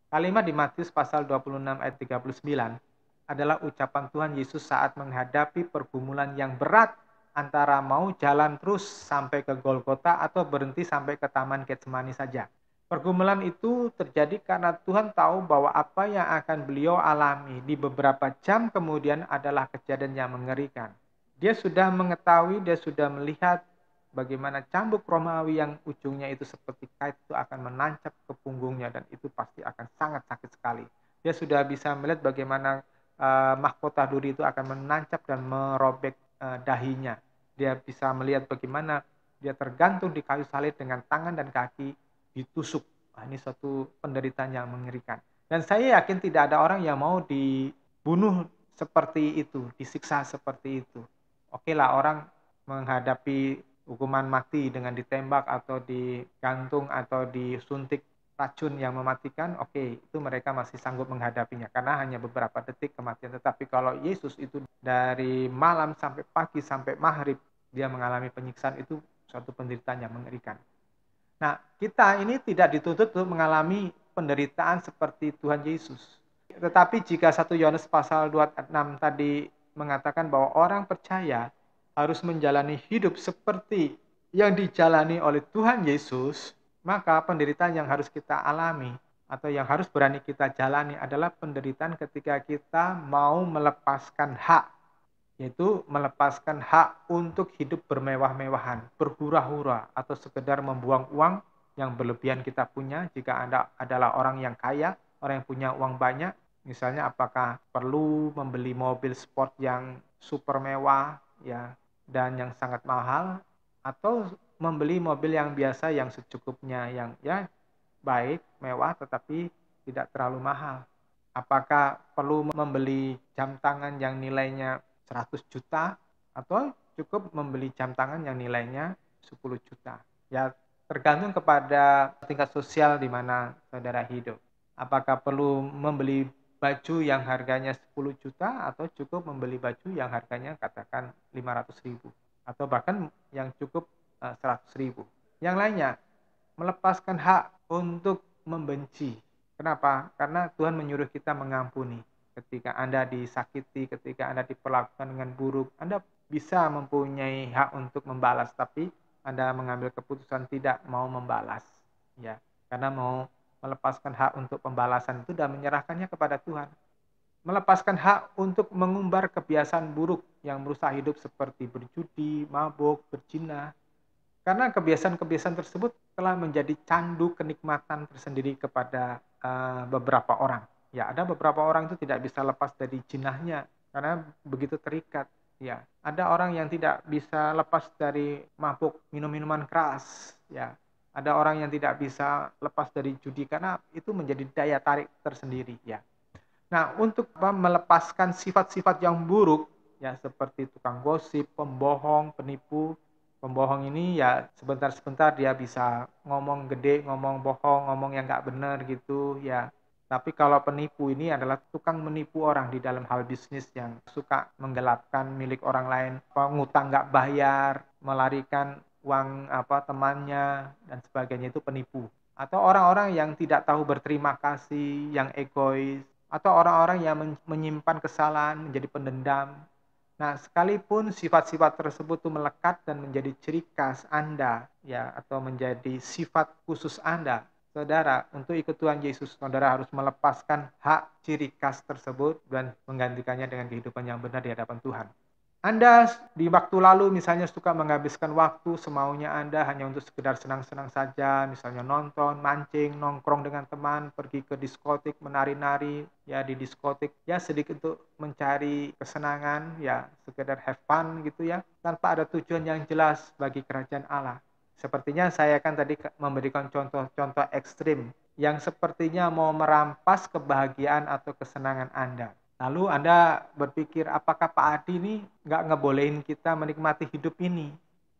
Kalimat di Matius pasal 26 ayat 39 adalah ucapan Tuhan Yesus saat menghadapi pergumulan yang berat antara mau jalan terus sampai ke Golgota atau berhenti sampai ke Taman Getsemani saja. Pergumulan itu terjadi karena Tuhan tahu bahwa apa yang akan beliau alami di beberapa jam kemudian adalah kejadian yang mengerikan. Dia sudah mengetahui, dia sudah melihat bagaimana cambuk Romawi yang ujungnya itu seperti kait itu akan menancap ke punggungnya, dan itu pasti akan sangat sakit sekali. Dia sudah bisa melihat bagaimana mahkota duri itu akan menancap dan merobek dahinya. Dia bisa melihat bagaimana dia tergantung di kayu salib dengan tangan dan kaki ditusuk. Ini suatu penderitaan yang mengerikan. Dan saya yakin tidak ada orang yang mau dibunuh seperti itu, disiksa seperti itu. Oke lah, orang menghadapi hukuman mati dengan ditembak atau digantung atau disuntik racun yang mematikan, oke, itu mereka masih sanggup menghadapinya karena hanya beberapa detik kematian. Tetapi kalau Yesus itu dari malam sampai pagi sampai maghrib dia mengalami penyiksaan, itu suatu penderitaan yang mengerikan. Nah, kita ini tidak dituntut untuk mengalami penderitaan seperti Tuhan Yesus. Tetapi jika 1 Yohanes pasal 26 tadi mengatakan bahwa orang percaya harus menjalani hidup seperti yang dijalani oleh Tuhan Yesus, maka penderitaan yang harus kita alami atau yang harus berani kita jalani adalah penderitaan ketika kita mau melepaskan hak, yaitu melepaskan hak untuk hidup bermewah-mewahan, berhura-hura, atau sekedar membuang uang yang berlebihan kita punya. Jika Anda adalah orang yang kaya, orang yang punya uang banyak, misalnya apakah perlu membeli mobil sport yang super mewah ya dan yang sangat mahal, atau membeli mobil yang biasa yang secukupnya, yang ya baik, mewah tetapi tidak terlalu mahal. Apakah perlu membeli jam tangan yang nilainya 100 juta atau cukup membeli jam tangan yang nilainya 10 juta. Ya, tergantung kepada tingkat sosial di mana saudara hidup. Apakah perlu membeli baju yang harganya 10 juta atau cukup membeli baju yang harganya katakan 500 ribu atau bahkan yang cukup 100 ribu. Yang lainnya, melepaskan hak untuk membenci. Kenapa? Karena Tuhan menyuruh kita mengampuni. Ketika Anda disakiti, ketika Anda diperlakukan dengan buruk, Anda bisa mempunyai hak untuk membalas, tapi Anda mengambil keputusan tidak mau membalas. Ya, karena mau melepaskan hak untuk pembalasan itu dan menyerahkannya kepada Tuhan. Melepaskan hak untuk mengumbar kebiasaan buruk yang merusak hidup seperti berjudi, mabuk, berzina. Karena kebiasaan-kebiasaan tersebut telah menjadi candu kenikmatan tersendiri kepada beberapa orang. Ya, ada beberapa orang itu tidak bisa lepas dari jinahnya karena begitu terikat. Ya, ada orang yang tidak bisa lepas dari mabuk minum-minuman keras. Ya, ada orang yang tidak bisa lepas dari judi karena itu menjadi daya tarik tersendiri. Ya. Nah, untuk melepaskan sifat-sifat yang buruk, ya seperti tukang gosip, pembohong, penipu. Pembohong ini ya sebentar-sebentar dia bisa ngomong gede, ngomong bohong, ngomong yang nggak benar gitu ya. Tapi kalau penipu ini adalah tukang menipu orang di dalam hal bisnis yang suka menggelapkan milik orang lain, ngutang nggak bayar, melarikan uang temannya dan sebagainya, itu penipu. Atau orang-orang yang tidak tahu berterima kasih, yang egois, atau orang-orang yang menyimpan kesalahan, menjadi pendendam. Nah, sekalipun sifat-sifat tersebut itu melekat dan menjadi ciri khas Anda, ya, atau menjadi sifat khusus Anda, saudara, untuk ikut Tuhan Yesus, saudara harus melepaskan hak ciri khas tersebut dan menggantikannya dengan kehidupan yang benar di hadapan Tuhan. Anda di waktu lalu misalnya suka menghabiskan waktu semaunya Anda hanya untuk sekedar senang-senang saja, misalnya nonton, mancing, nongkrong dengan teman, pergi ke diskotik, menari-nari, ya di diskotik, ya sedikit untuk mencari kesenangan, ya sekedar have fun gitu ya, tanpa ada tujuan yang jelas bagi kerajaan Allah. Sepertinya saya kan tadi memberikan contoh-contoh ekstrim yang sepertinya mau merampas kebahagiaan atau kesenangan Anda. Lalu Anda berpikir, apakah Pak Adi ini nggak ngebolehin kita menikmati hidup ini?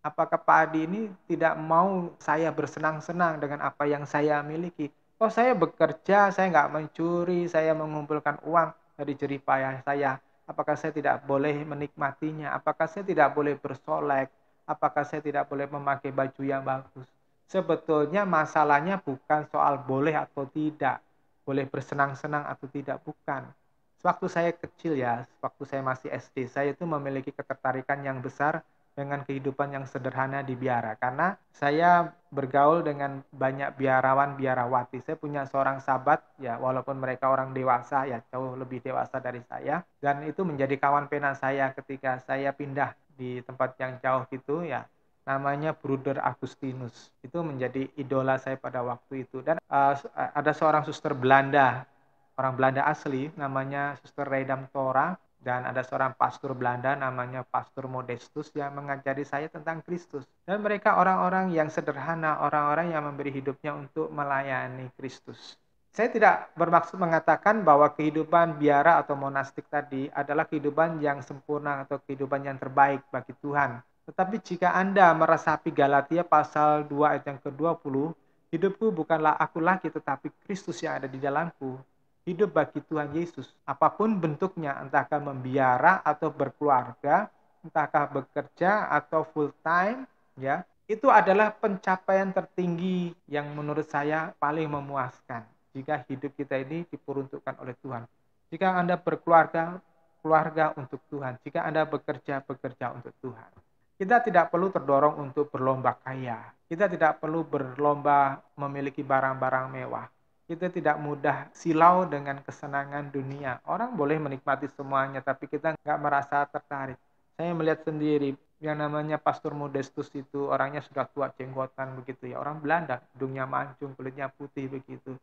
Apakah Pak Adi ini tidak mau saya bersenang-senang dengan apa yang saya miliki? Oh, saya bekerja, saya nggak mencuri, saya mengumpulkan uang dari jerih payah saya. Apakah saya tidak boleh menikmatinya? Apakah saya tidak boleh bersolek? Apakah saya tidak boleh memakai baju yang bagus? Sebetulnya masalahnya bukan soal boleh atau tidak, boleh bersenang-senang atau tidak, bukan. Sewaktu saya kecil ya, waktu saya masih SD, saya itu memiliki ketertarikan yang besar dengan kehidupan yang sederhana di biara. Karena saya bergaul dengan banyak biarawan, biarawati. Saya punya seorang sahabat, ya walaupun mereka orang dewasa, ya jauh lebih dewasa dari saya. Dan itu menjadi kawan pena saya ketika saya pindah di tempat yang jauh gitu ya. Namanya Bruder Agustinus. Itu menjadi idola saya pada waktu itu. Dan ada seorang suster Belanda, orang Belanda asli, namanya Suster Redam Tora, dan ada seorang pastor Belanda namanya Pastor Modestus yang mengajari saya tentang Kristus. Dan mereka orang-orang yang sederhana, orang-orang yang memberi hidupnya untuk melayani Kristus. Saya tidak bermaksud mengatakan bahwa kehidupan biara atau monastik tadi adalah kehidupan yang sempurna atau kehidupan yang terbaik bagi Tuhan. Tetapi jika Anda meresapi Galatia pasal 2 ayat yang ke-20, hidupku bukanlah aku lagi tetapi Kristus yang ada di dalamku. Hidup bagi Tuhan Yesus, apapun bentuknya, entahkah membiara atau berkeluarga, entahkah bekerja atau full time, ya, itu adalah pencapaian tertinggi yang menurut saya paling memuaskan jika hidup kita ini diperuntukkan oleh Tuhan. Jika Anda berkeluarga, keluarga untuk Tuhan. Jika Anda bekerja, bekerja untuk Tuhan. Kita tidak perlu terdorong untuk berlomba kaya. Kita tidak perlu berlomba memiliki barang-barang mewah. Kita tidak mudah silau dengan kesenangan dunia. Orang boleh menikmati semuanya, tapi kita nggak merasa tertarik. Saya melihat sendiri, yang namanya Pastor Modestus itu orangnya sudah tua, jenggotan begitu ya. Orang Belanda, hidungnya mancung, kulitnya putih begitu.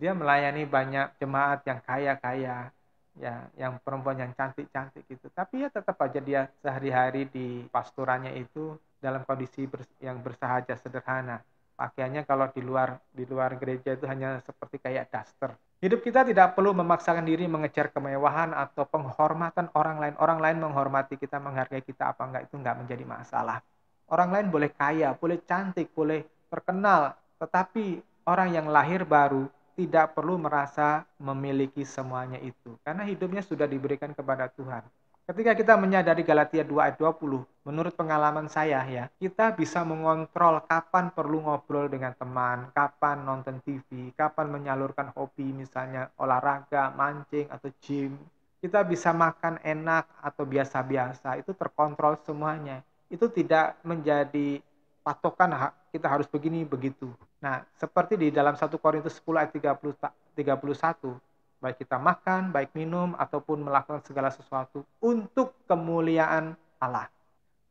Dia melayani banyak jemaat yang kaya-kaya, ya, yang perempuan yang cantik-cantik gitu. Tapi ya tetap aja dia sehari-hari di pastorannya itu dalam kondisi yang bersahaja sederhana. Pakaiannya kalau di luar gereja itu hanya seperti kayak daster. Hidup kita tidak perlu memaksakan diri mengejar kemewahan atau penghormatan orang lain. Orang lain menghormati kita, menghargai kita apa enggak, itu enggak menjadi masalah. Orang lain boleh kaya, boleh cantik, boleh terkenal, tetapi orang yang lahir baru tidak perlu merasa memiliki semuanya itu. Karena hidupnya sudah diberikan kepada Tuhan. Ketika kita menyadari Galatia 2 ayat 20, menurut pengalaman saya ya, kita bisa mengontrol kapan perlu ngobrol dengan teman, kapan nonton TV, kapan menyalurkan hobi misalnya olahraga, mancing, atau gym. Kita bisa makan enak atau biasa-biasa, itu terkontrol semuanya. Itu tidak menjadi patokan kita harus begini, begitu. Nah, seperti di dalam 1 Korintus 10 ayat 31, baik kita makan, baik minum, ataupun melakukan segala sesuatu untuk kemuliaan Allah.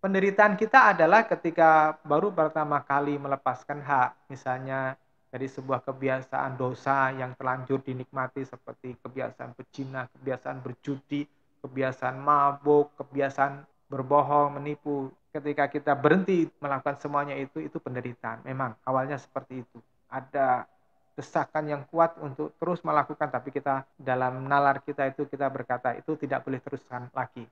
Penderitaan kita adalah ketika baru pertama kali melepaskan hak, misalnya dari sebuah kebiasaan dosa yang terlanjur dinikmati seperti kebiasaan berzina, kebiasaan berjudi, kebiasaan mabuk, kebiasaan berbohong, menipu. Ketika kita berhenti melakukan semuanya itu penderitaan. Memang awalnya seperti itu. Ada desakan yang kuat untuk terus melakukan, tapi kita dalam nalar kita itu kita berkata itu tidak boleh teruskan lagi.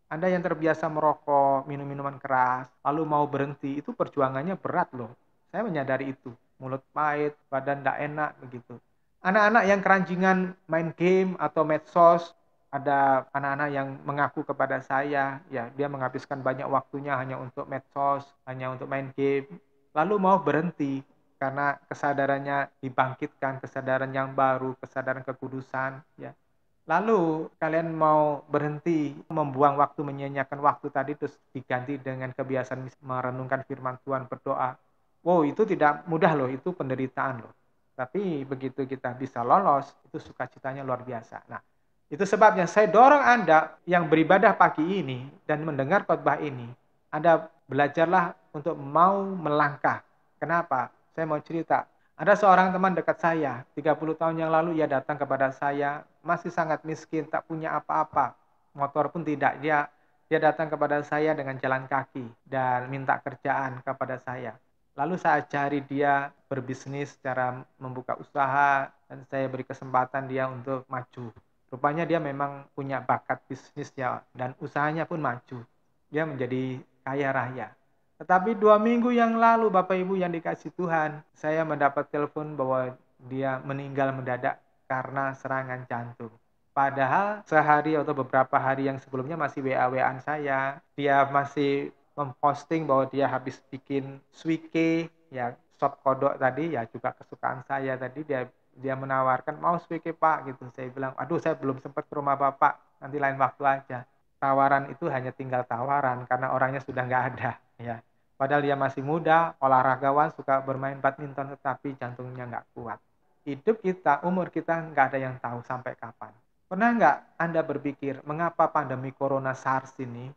Anda yang terbiasa merokok, minum minuman keras, lalu mau berhenti, itu perjuangannya berat loh. Saya menyadari itu. Mulut pahit, badan tidak enak begitu. Anak-anak yang keranjingan main game atau medsos, ada anak-anak yang mengaku kepada saya, ya dia menghabiskan banyak waktunya hanya untuk medsos, hanya untuk main game, lalu mau berhenti karena kesadarannya dibangkitkan, kesadaran yang baru, kesadaran kekudusan, ya. Lalu kalian mau berhenti membuang waktu, menyia-nyiakan waktu tadi terus diganti dengan kebiasaan merenungkan firman Tuhan, berdoa. Wow, itu tidak mudah loh, itu penderitaan loh. Tapi begitu kita bisa lolos, itu sukacitanya luar biasa. Nah, Itu sebabnya saya dorong Anda yang beribadah pagi ini dan mendengar khotbah ini, Anda belajarlah untuk mau melangkah. Kenapa? Saya mau cerita. Ada seorang teman dekat saya, 30 tahun yang lalu ia datang kepada saya, masih sangat miskin, tak punya apa-apa. Motor pun tidak. Dia datang kepada saya dengan jalan kaki dan minta kerjaan kepada saya. Lalu saya ajari dia berbisnis, cara membuka usaha, dan saya beri kesempatan dia untuk maju. Rupanya dia memang punya bakat bisnis ya, dan usahanya pun maju. Dia menjadi kaya raya. Tetapi 2 minggu yang lalu, Bapak Ibu yang dikasih Tuhan, saya mendapat telepon bahwa dia meninggal mendadak karena serangan jantung. Padahal sehari atau beberapa hari yang sebelumnya masih WA-WAan saya. Dia masih memposting bahwa dia habis bikin suike, ya sop kodok tadi, ya juga kesukaan saya tadi. Dia menawarkan, mau suike Pak gitu. Saya bilang, aduh saya belum sempat ke rumah Bapak, nanti lain waktu aja. Tawaran itu hanya tinggal tawaran karena orangnya sudah nggak ada. Ya. Padahal dia masih muda, olahragawan, suka bermain badminton, tetapi jantungnya nggak kuat. Hidup kita, umur kita nggak ada yang tahu sampai kapan. Pernah nggak Anda berpikir, mengapa pandemi Corona SARS ini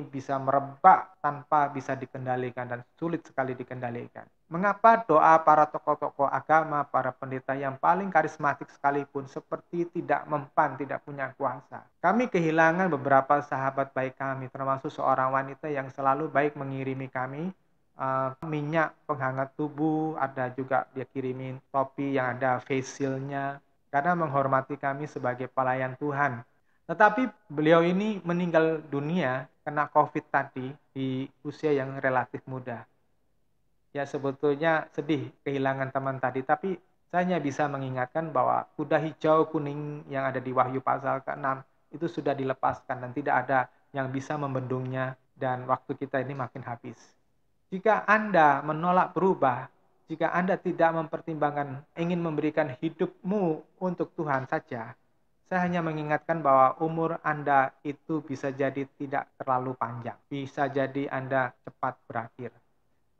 bisa merebak tanpa bisa dikendalikan dan sulit sekali dikendalikan? Mengapa doa para tokoh-tokoh agama, para pendeta yang paling karismatik sekalipun seperti tidak mempan, tidak punya kuasa? Kami kehilangan beberapa sahabat baik kami, termasuk seorang wanita yang selalu baik mengirimi kami minyak penghangat tubuh, ada juga dia kirimin topi yang ada face shield-nya, karena menghormati kami sebagai pelayan Tuhan. Tetapi beliau ini meninggal dunia kena COVID tadi di usia yang relatif muda. Ya sebetulnya sedih kehilangan teman tadi, tapi saya hanya bisa mengingatkan bahwa kuda hijau kuning yang ada di Wahyu pasal ke-6 itu sudah dilepaskan dan tidak ada yang bisa membendungnya dan waktu kita ini makin habis. Jika Anda menolak berubah, jika Anda tidak mempertimbangkan ingin memberikan hidupmu untuk Tuhan saja, saya hanya mengingatkan bahwa umur Anda itu bisa jadi tidak terlalu panjang. Bisa jadi Anda cepat berakhir.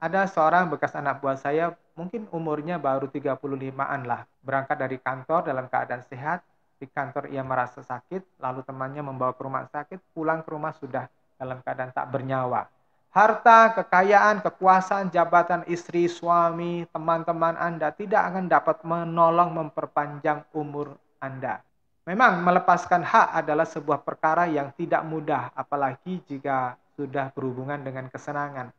Ada seorang bekas anak buah saya, mungkin umurnya baru 35-an lah. Berangkat dari kantor dalam keadaan sehat, di kantor ia merasa sakit, lalu temannya membawa ke rumah sakit, pulang ke rumah sudah dalam keadaan tak bernyawa. Harta, kekayaan, kekuasaan, jabatan istri, suami, teman-teman Anda tidak akan dapat menolong memperpanjang umur Anda. Memang melepaskan hak adalah sebuah perkara yang tidak mudah, apalagi jika sudah berhubungan dengan kesenangan.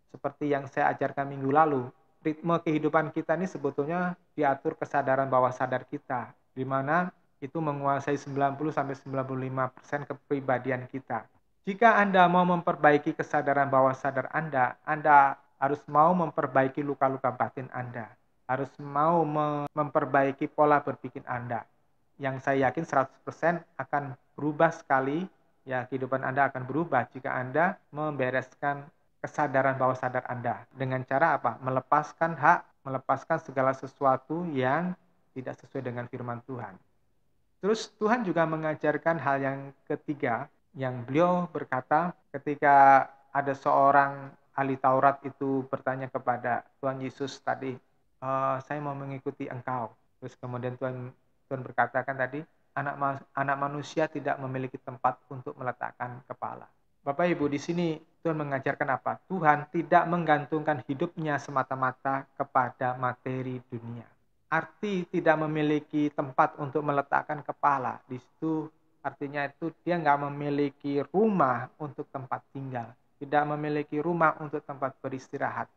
Seperti yang saya ajarkan minggu lalu, ritme kehidupan kita ini sebetulnya diatur kesadaran bawah sadar kita, di mana itu menguasai 90-95% kepribadian kita. Jika Anda mau memperbaiki kesadaran bawah sadar Anda harus mau memperbaiki luka-luka batin Anda, harus mau memperbaiki pola berpikir Anda. Yang saya yakin 100% akan berubah sekali, ya kehidupan Anda akan berubah jika Anda membereskan kesadaran bawah sadar Anda. Dengan cara apa? Melepaskan hak, melepaskan segala sesuatu yang tidak sesuai dengan firman Tuhan. Terus Tuhan juga mengajarkan hal yang ketiga, yang beliau berkata ketika ada seorang ahli Taurat itu bertanya kepada Tuhan Yesus tadi, saya mau mengikuti engkau. Terus kemudian Tuhan berkatakan tadi, anak manusia tidak memiliki tempat untuk meletakkan kepala. Bapak Ibu, di sini Tuhan mengajarkan apa? Tuhan tidak menggantungkan hidupnya semata-mata kepada materi dunia. Arti tidak memiliki tempat untuk meletakkan kepala. Di situ artinya itu dia nggak memiliki rumah untuk tempat tinggal. Tidak memiliki rumah untuk tempat beristirahat.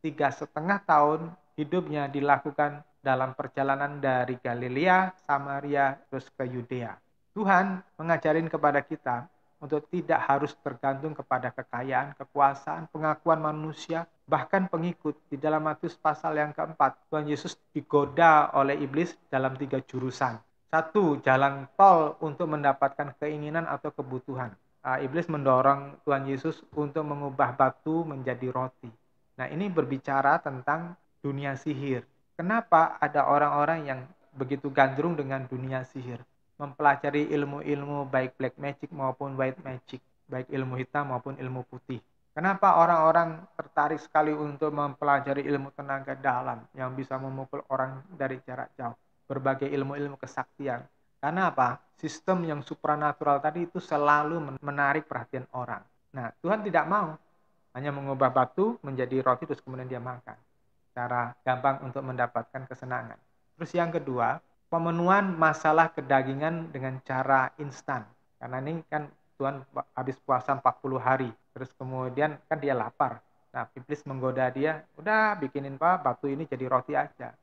3,5 tahun hidupnya dilakukan dalam perjalanan dari Galilea, Samaria, terus ke Yudea. Tuhan mengajarin kepada kita untuk tidak harus tergantung kepada kekayaan, kekuasaan, pengakuan manusia, bahkan pengikut. Di dalam Matius pasal yang keempat, Tuhan Yesus digoda oleh iblis dalam 3 jurusan. 1, jalan tol untuk mendapatkan keinginan atau kebutuhan. Iblis mendorong Tuhan Yesus untuk mengubah batu menjadi roti. Nah, ini berbicara tentang dunia sihir. Kenapa ada orang-orang yang begitu gandrung dengan dunia sihir? Mempelajari ilmu-ilmu baik black magic maupun white magic, baik ilmu hitam maupun ilmu putih. Kenapa orang-orang tertarik sekali untuk mempelajari ilmu tenaga dalam yang bisa memukul orang dari jarak jauh? Berbagai ilmu-ilmu kesaktian. Karena apa? Sistem yang supranatural tadi itu selalu menarik perhatian orang. Nah, Tuhan tidak mau hanya mengubah batu menjadi roti terus kemudian dia makan. Cara gampang untuk mendapatkan kesenangan. Terus yang kedua, pemenuhan masalah kedagingan dengan cara instan. Karena ini kan Tuhan habis puasa 40 hari. Terus kemudian kan dia lapar. Nah, iblis menggoda dia, udah bikinin Pak batu ini jadi roti aja.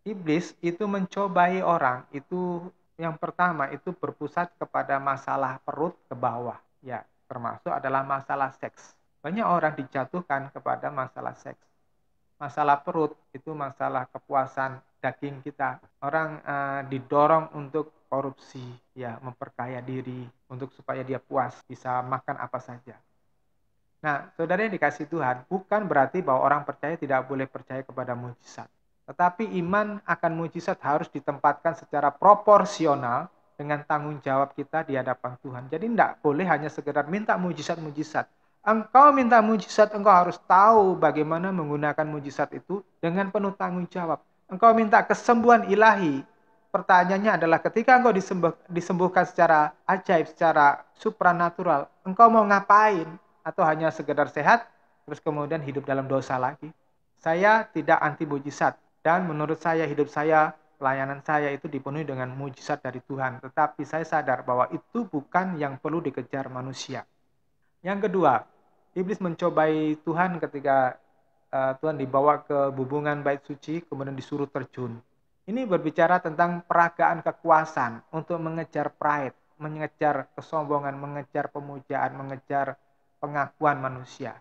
Iblis itu mencobai orang, itu yang pertama itu berpusat kepada masalah perut ke bawah. Ya, termasuk adalah masalah seks. Banyak orang dijatuhkan kepada masalah seks. Masalah perut itu masalah kepuasan daging kita. Orang didorong untuk korupsi, ya, memperkaya diri untuk supaya dia puas, bisa makan apa saja. Nah, saudara yang dikasih Tuhan, bukan berarti bahwa orang percaya tidak boleh percaya kepada mujizat. Tetapi iman akan mujizat harus ditempatkan secara proporsional dengan tanggung jawab kita di hadapan Tuhan. Jadi tidak boleh hanya sekedar minta mujizat-mujizat. Engkau minta mujizat, engkau harus tahu bagaimana menggunakan mujizat itu dengan penuh tanggung jawab. Engkau minta kesembuhan ilahi. Pertanyaannya adalah ketika engkau disembuhkan secara ajaib, secara supranatural, engkau mau ngapain? Atau hanya sekedar sehat, terus kemudian hidup dalam dosa lagi. Saya tidak anti mujizat. Dan menurut saya, hidup saya, pelayanan saya itu dipenuhi dengan mujizat dari Tuhan. Tetapi saya sadar bahwa itu bukan yang perlu dikejar manusia. Yang kedua, iblis mencobai Tuhan ketika Tuhan dibawa ke bubungan bait suci, kemudian disuruh terjun. Ini berbicara tentang peragaan kekuasaan untuk mengejar pride, mengejar kesombongan, mengejar pemujaan, mengejar pengakuan manusia.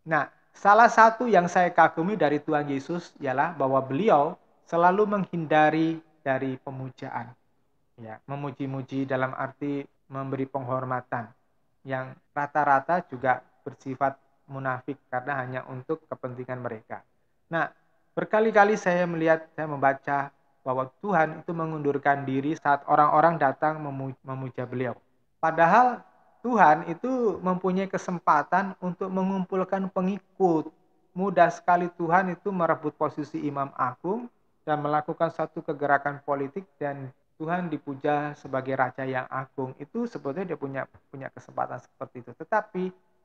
Nah, salah satu yang saya kagumi dari Tuhan Yesus ialah bahwa beliau selalu menghindari dari pemujaan. Ya, memuji-muji dalam arti memberi penghormatan yang rata-rata juga bersifat munafik karena hanya untuk kepentingan mereka. Nah, berkali-kali saya membaca bahwa Tuhan itu mengundurkan diri saat orang-orang datang memuja beliau. Padahal Tuhan itu mempunyai kesempatan untuk mengumpulkan pengikut. Mudah sekali Tuhan itu merebut posisi imam agung dan melakukan satu kegerakan politik dan Tuhan dipuja sebagai raja yang agung. Itu sebetulnya dia punya kesempatan seperti itu. Tetapi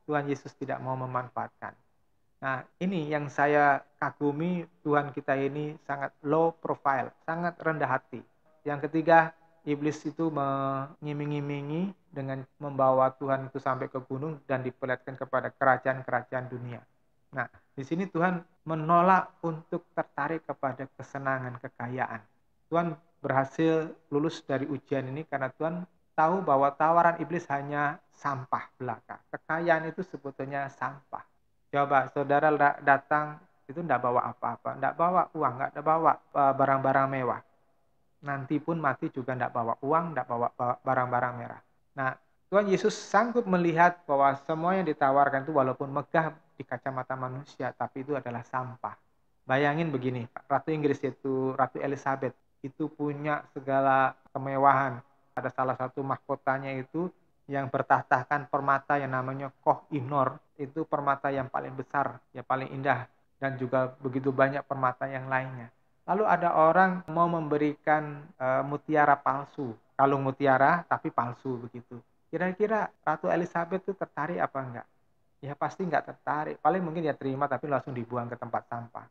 Tuhan Yesus tidak mau memanfaatkan. Nah, ini yang saya kagumi, Tuhan kita ini sangat low profile, sangat rendah hati. Yang ketiga, iblis itu mengiming-imingi dengan membawa Tuhan itu sampai ke gunung dan diperlihatkan kepada kerajaan-kerajaan dunia. Nah, di sini Tuhan menolak untuk tertarik kepada kesenangan, kekayaan. Tuhan berhasil lulus dari ujian ini karena Tuhan tahu bahwa tawaran iblis hanya sampah belaka. Kekayaan itu sebetulnya sampah. Coba saudara datang itu tidak bawa apa-apa, tidak bawa uang, tidak bawa barang-barang mewah. Nanti pun mati juga tidak bawa uang, tidak bawa barang-barang merah. Nah, Tuhan Yesus sanggup melihat bahwa semua yang ditawarkan itu walaupun megah di kacamata manusia, tapi itu adalah sampah. Bayangin begini, Ratu Inggris yaitu Ratu Elizabeth itu punya segala kemewahan. Ada salah satu mahkotanya itu yang bertahtakan permata yang namanya Koh Inor. Itu permata yang paling besar, yang paling indah. Dan juga begitu banyak permata yang lainnya. Lalu ada orang mau memberikan mutiara palsu. Kalung mutiara tapi palsu begitu. Kira-kira Ratu Elizabeth itu tertarik apa enggak? Ya pasti enggak tertarik. Paling mungkin dia terima tapi langsung dibuang ke tempat sampah.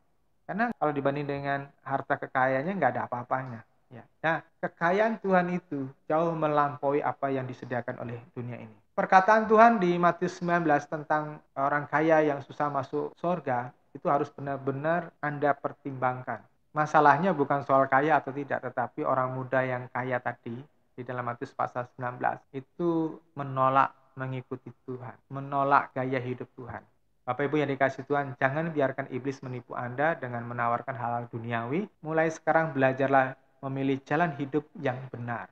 Karena kalau dibanding dengan harta kekayaannya enggak ada apa-apanya. Ya. Nah, kekayaan Tuhan itu jauh melampaui apa yang disediakan oleh dunia ini. Perkataan Tuhan di Matius 19 tentang orang kaya yang susah masuk surga, itu harus benar-benar Anda pertimbangkan. Masalahnya bukan soal kaya atau tidak, tetapi orang muda yang kaya tadi, di dalam Matius pasal 19, itu menolak mengikuti Tuhan, menolak gaya hidup Tuhan. Bapak Ibu yang dikasih Tuhan, jangan biarkan iblis menipu Anda dengan menawarkan hal-hal duniawi. Mulai sekarang belajarlah memilih jalan hidup yang benar.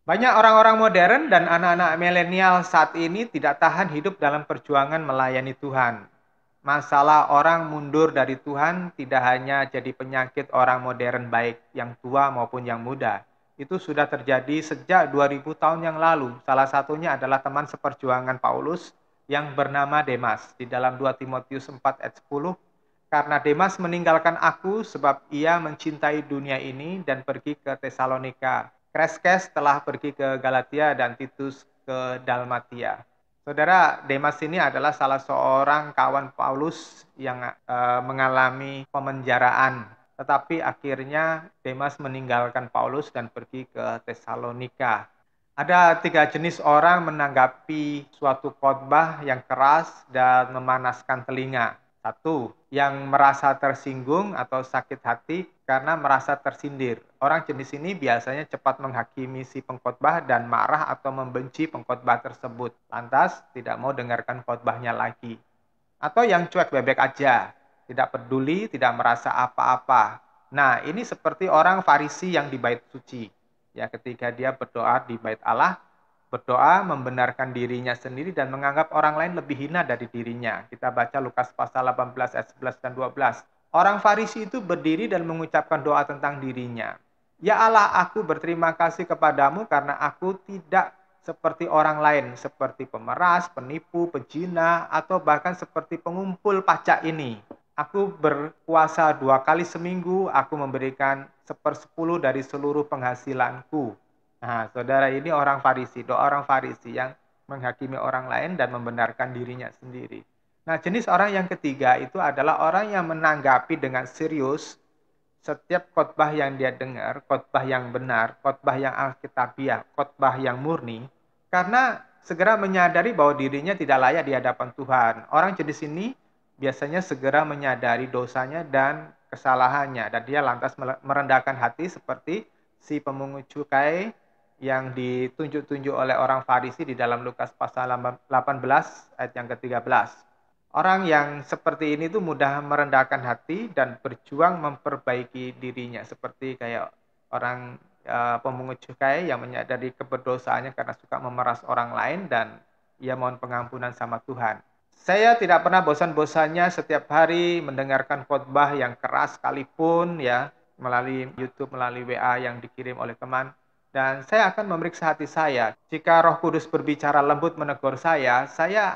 Banyak orang-orang modern dan anak-anak milenial saat ini tidak tahan hidup dalam perjuangan melayani Tuhan. Masalah orang mundur dari Tuhan tidak hanya jadi penyakit orang modern baik yang tua maupun yang muda. Itu sudah terjadi sejak 2000 tahun yang lalu. Salah satunya adalah teman seperjuangan Paulus yang bernama Demas. Di dalam 2 Timotius 4 ayat 10, karena Demas meninggalkan aku sebab ia mencintai dunia ini dan pergi ke Tesalonika. Kreskes telah pergi ke Galatia dan Titus ke Dalmatia. Saudara, Demas ini adalah salah seorang kawan Paulus yang mengalami pemenjaraan. Tetapi akhirnya Demas meninggalkan Paulus dan pergi ke Tesalonika. Ada 3 jenis orang menanggapi suatu khotbah yang keras dan memanaskan telinga. 1, yang merasa tersinggung atau sakit hati karena merasa tersindir. Orang jenis ini biasanya cepat menghakimi si pengkhotbah dan marah atau membenci pengkhotbah tersebut. Lantas tidak mau dengarkan khotbahnya lagi. Atau yang cuek bebek aja, tidak peduli, tidak merasa apa-apa. Nah, ini seperti orang Farisi yang di bait suci. Ya, ketika dia berdoa di bait Allah, berdoa membenarkan dirinya sendiri dan menganggap orang lain lebih hina dari dirinya. Kita baca Lukas pasal 18 ayat 11 dan 12. Orang Farisi itu berdiri dan mengucapkan doa tentang dirinya. Ya Allah, aku berterima kasih kepadamu karena aku tidak seperti orang lain, seperti pemeras, penipu, pezina, atau bahkan seperti pengumpul pajak ini. Aku berpuasa 2 kali seminggu, aku memberikan 1/10 dari seluruh penghasilanku. Nah, saudara, ini orang Farisi, doa orang Farisi yang menghakimi orang lain dan membenarkan dirinya sendiri. Nah, jenis orang yang ketiga itu adalah orang yang menanggapi dengan serius setiap khotbah yang dia dengar, khotbah yang benar, khotbah yang alkitabiah, khotbah yang murni, karena segera menyadari bahwa dirinya tidak layak di hadapan Tuhan. Orang jenis ini biasanya segera menyadari dosanya dan kesalahannya, dan dia lantas merendahkan hati seperti si pemungut cukai yang ditunjuk-tunjuk oleh orang Farisi di dalam Lukas pasal 18 ayat yang ke-13. Orang yang seperti ini tuh mudah merendahkan hati dan berjuang memperbaiki dirinya, seperti kayak orang pemungut cukai yang menyadari keberdosaannya karena suka memeras orang lain dan ia mohon pengampunan sama Tuhan. Saya tidak pernah bosan-bosannya setiap hari mendengarkan khotbah yang keras sekalipun ya, melalui YouTube, melalui WA yang dikirim oleh teman. Dan saya akan memeriksa hati saya. Jika Roh Kudus berbicara lembut menegur saya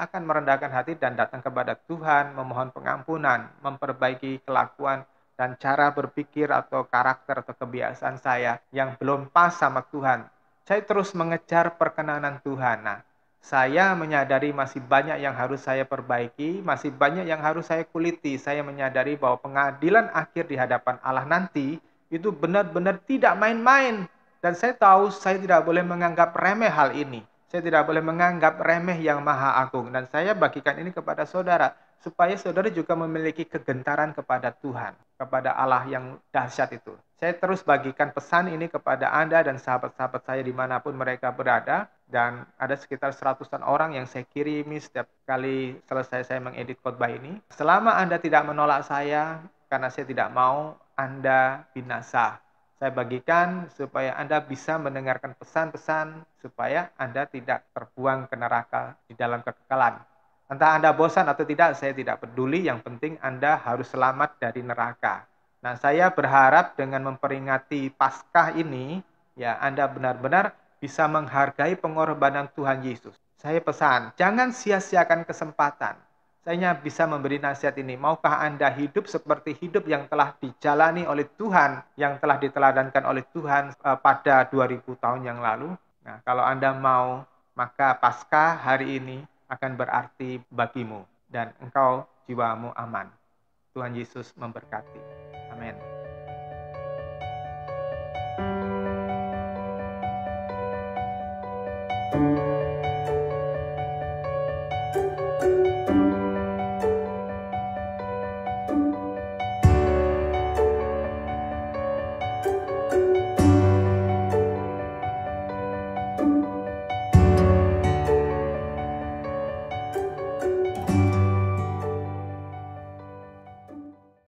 akan merendahkan hati dan datang kepada Tuhan, memohon pengampunan, memperbaiki kelakuan dan cara berpikir atau karakter atau kebiasaan saya yang belum pas sama Tuhan. Saya terus mengejar perkenanan Tuhan. Nah, saya menyadari masih banyak yang harus saya perbaiki, masih banyak yang harus saya kuliti. Saya menyadari bahwa pengadilan akhir di hadapan Allah nanti itu benar-benar tidak main-main. Dan saya tahu saya tidak boleh menganggap remeh hal ini. Saya tidak boleh menganggap remeh yang maha agung. Dan saya bagikan ini kepada saudara, supaya saudara juga memiliki kegentaran kepada Tuhan, kepada Allah yang dahsyat itu. Saya terus bagikan pesan ini kepada Anda dan sahabat-sahabat saya dimanapun mereka berada. Dan ada sekitar 100-an orang yang saya kirimi setiap kali selesai saya mengedit khotbah ini. Selama Anda tidak menolak saya, karena saya tidak mau Anda binasa. Saya bagikan supaya Anda bisa mendengarkan pesan-pesan supaya Anda tidak terbuang ke neraka di dalam kekekalan. Entah Anda bosan atau tidak, saya tidak peduli. Yang penting Anda harus selamat dari neraka. Nah, saya berharap dengan memperingati Paskah ini, ya Anda benar-benar bisa menghargai pengorbanan Tuhan Yesus. Saya pesan, jangan sia-siakan kesempatan. Saya bisa memberi nasihat ini. Maukah Anda hidup seperti hidup yang telah dijalani oleh Tuhan, yang telah diteladankan oleh Tuhan pada 2000 tahun yang lalu? Nah, kalau Anda mau, maka Paskah hari ini akan berarti bagimu dan engkau jiwamu aman. Tuhan Yesus memberkati. Amin.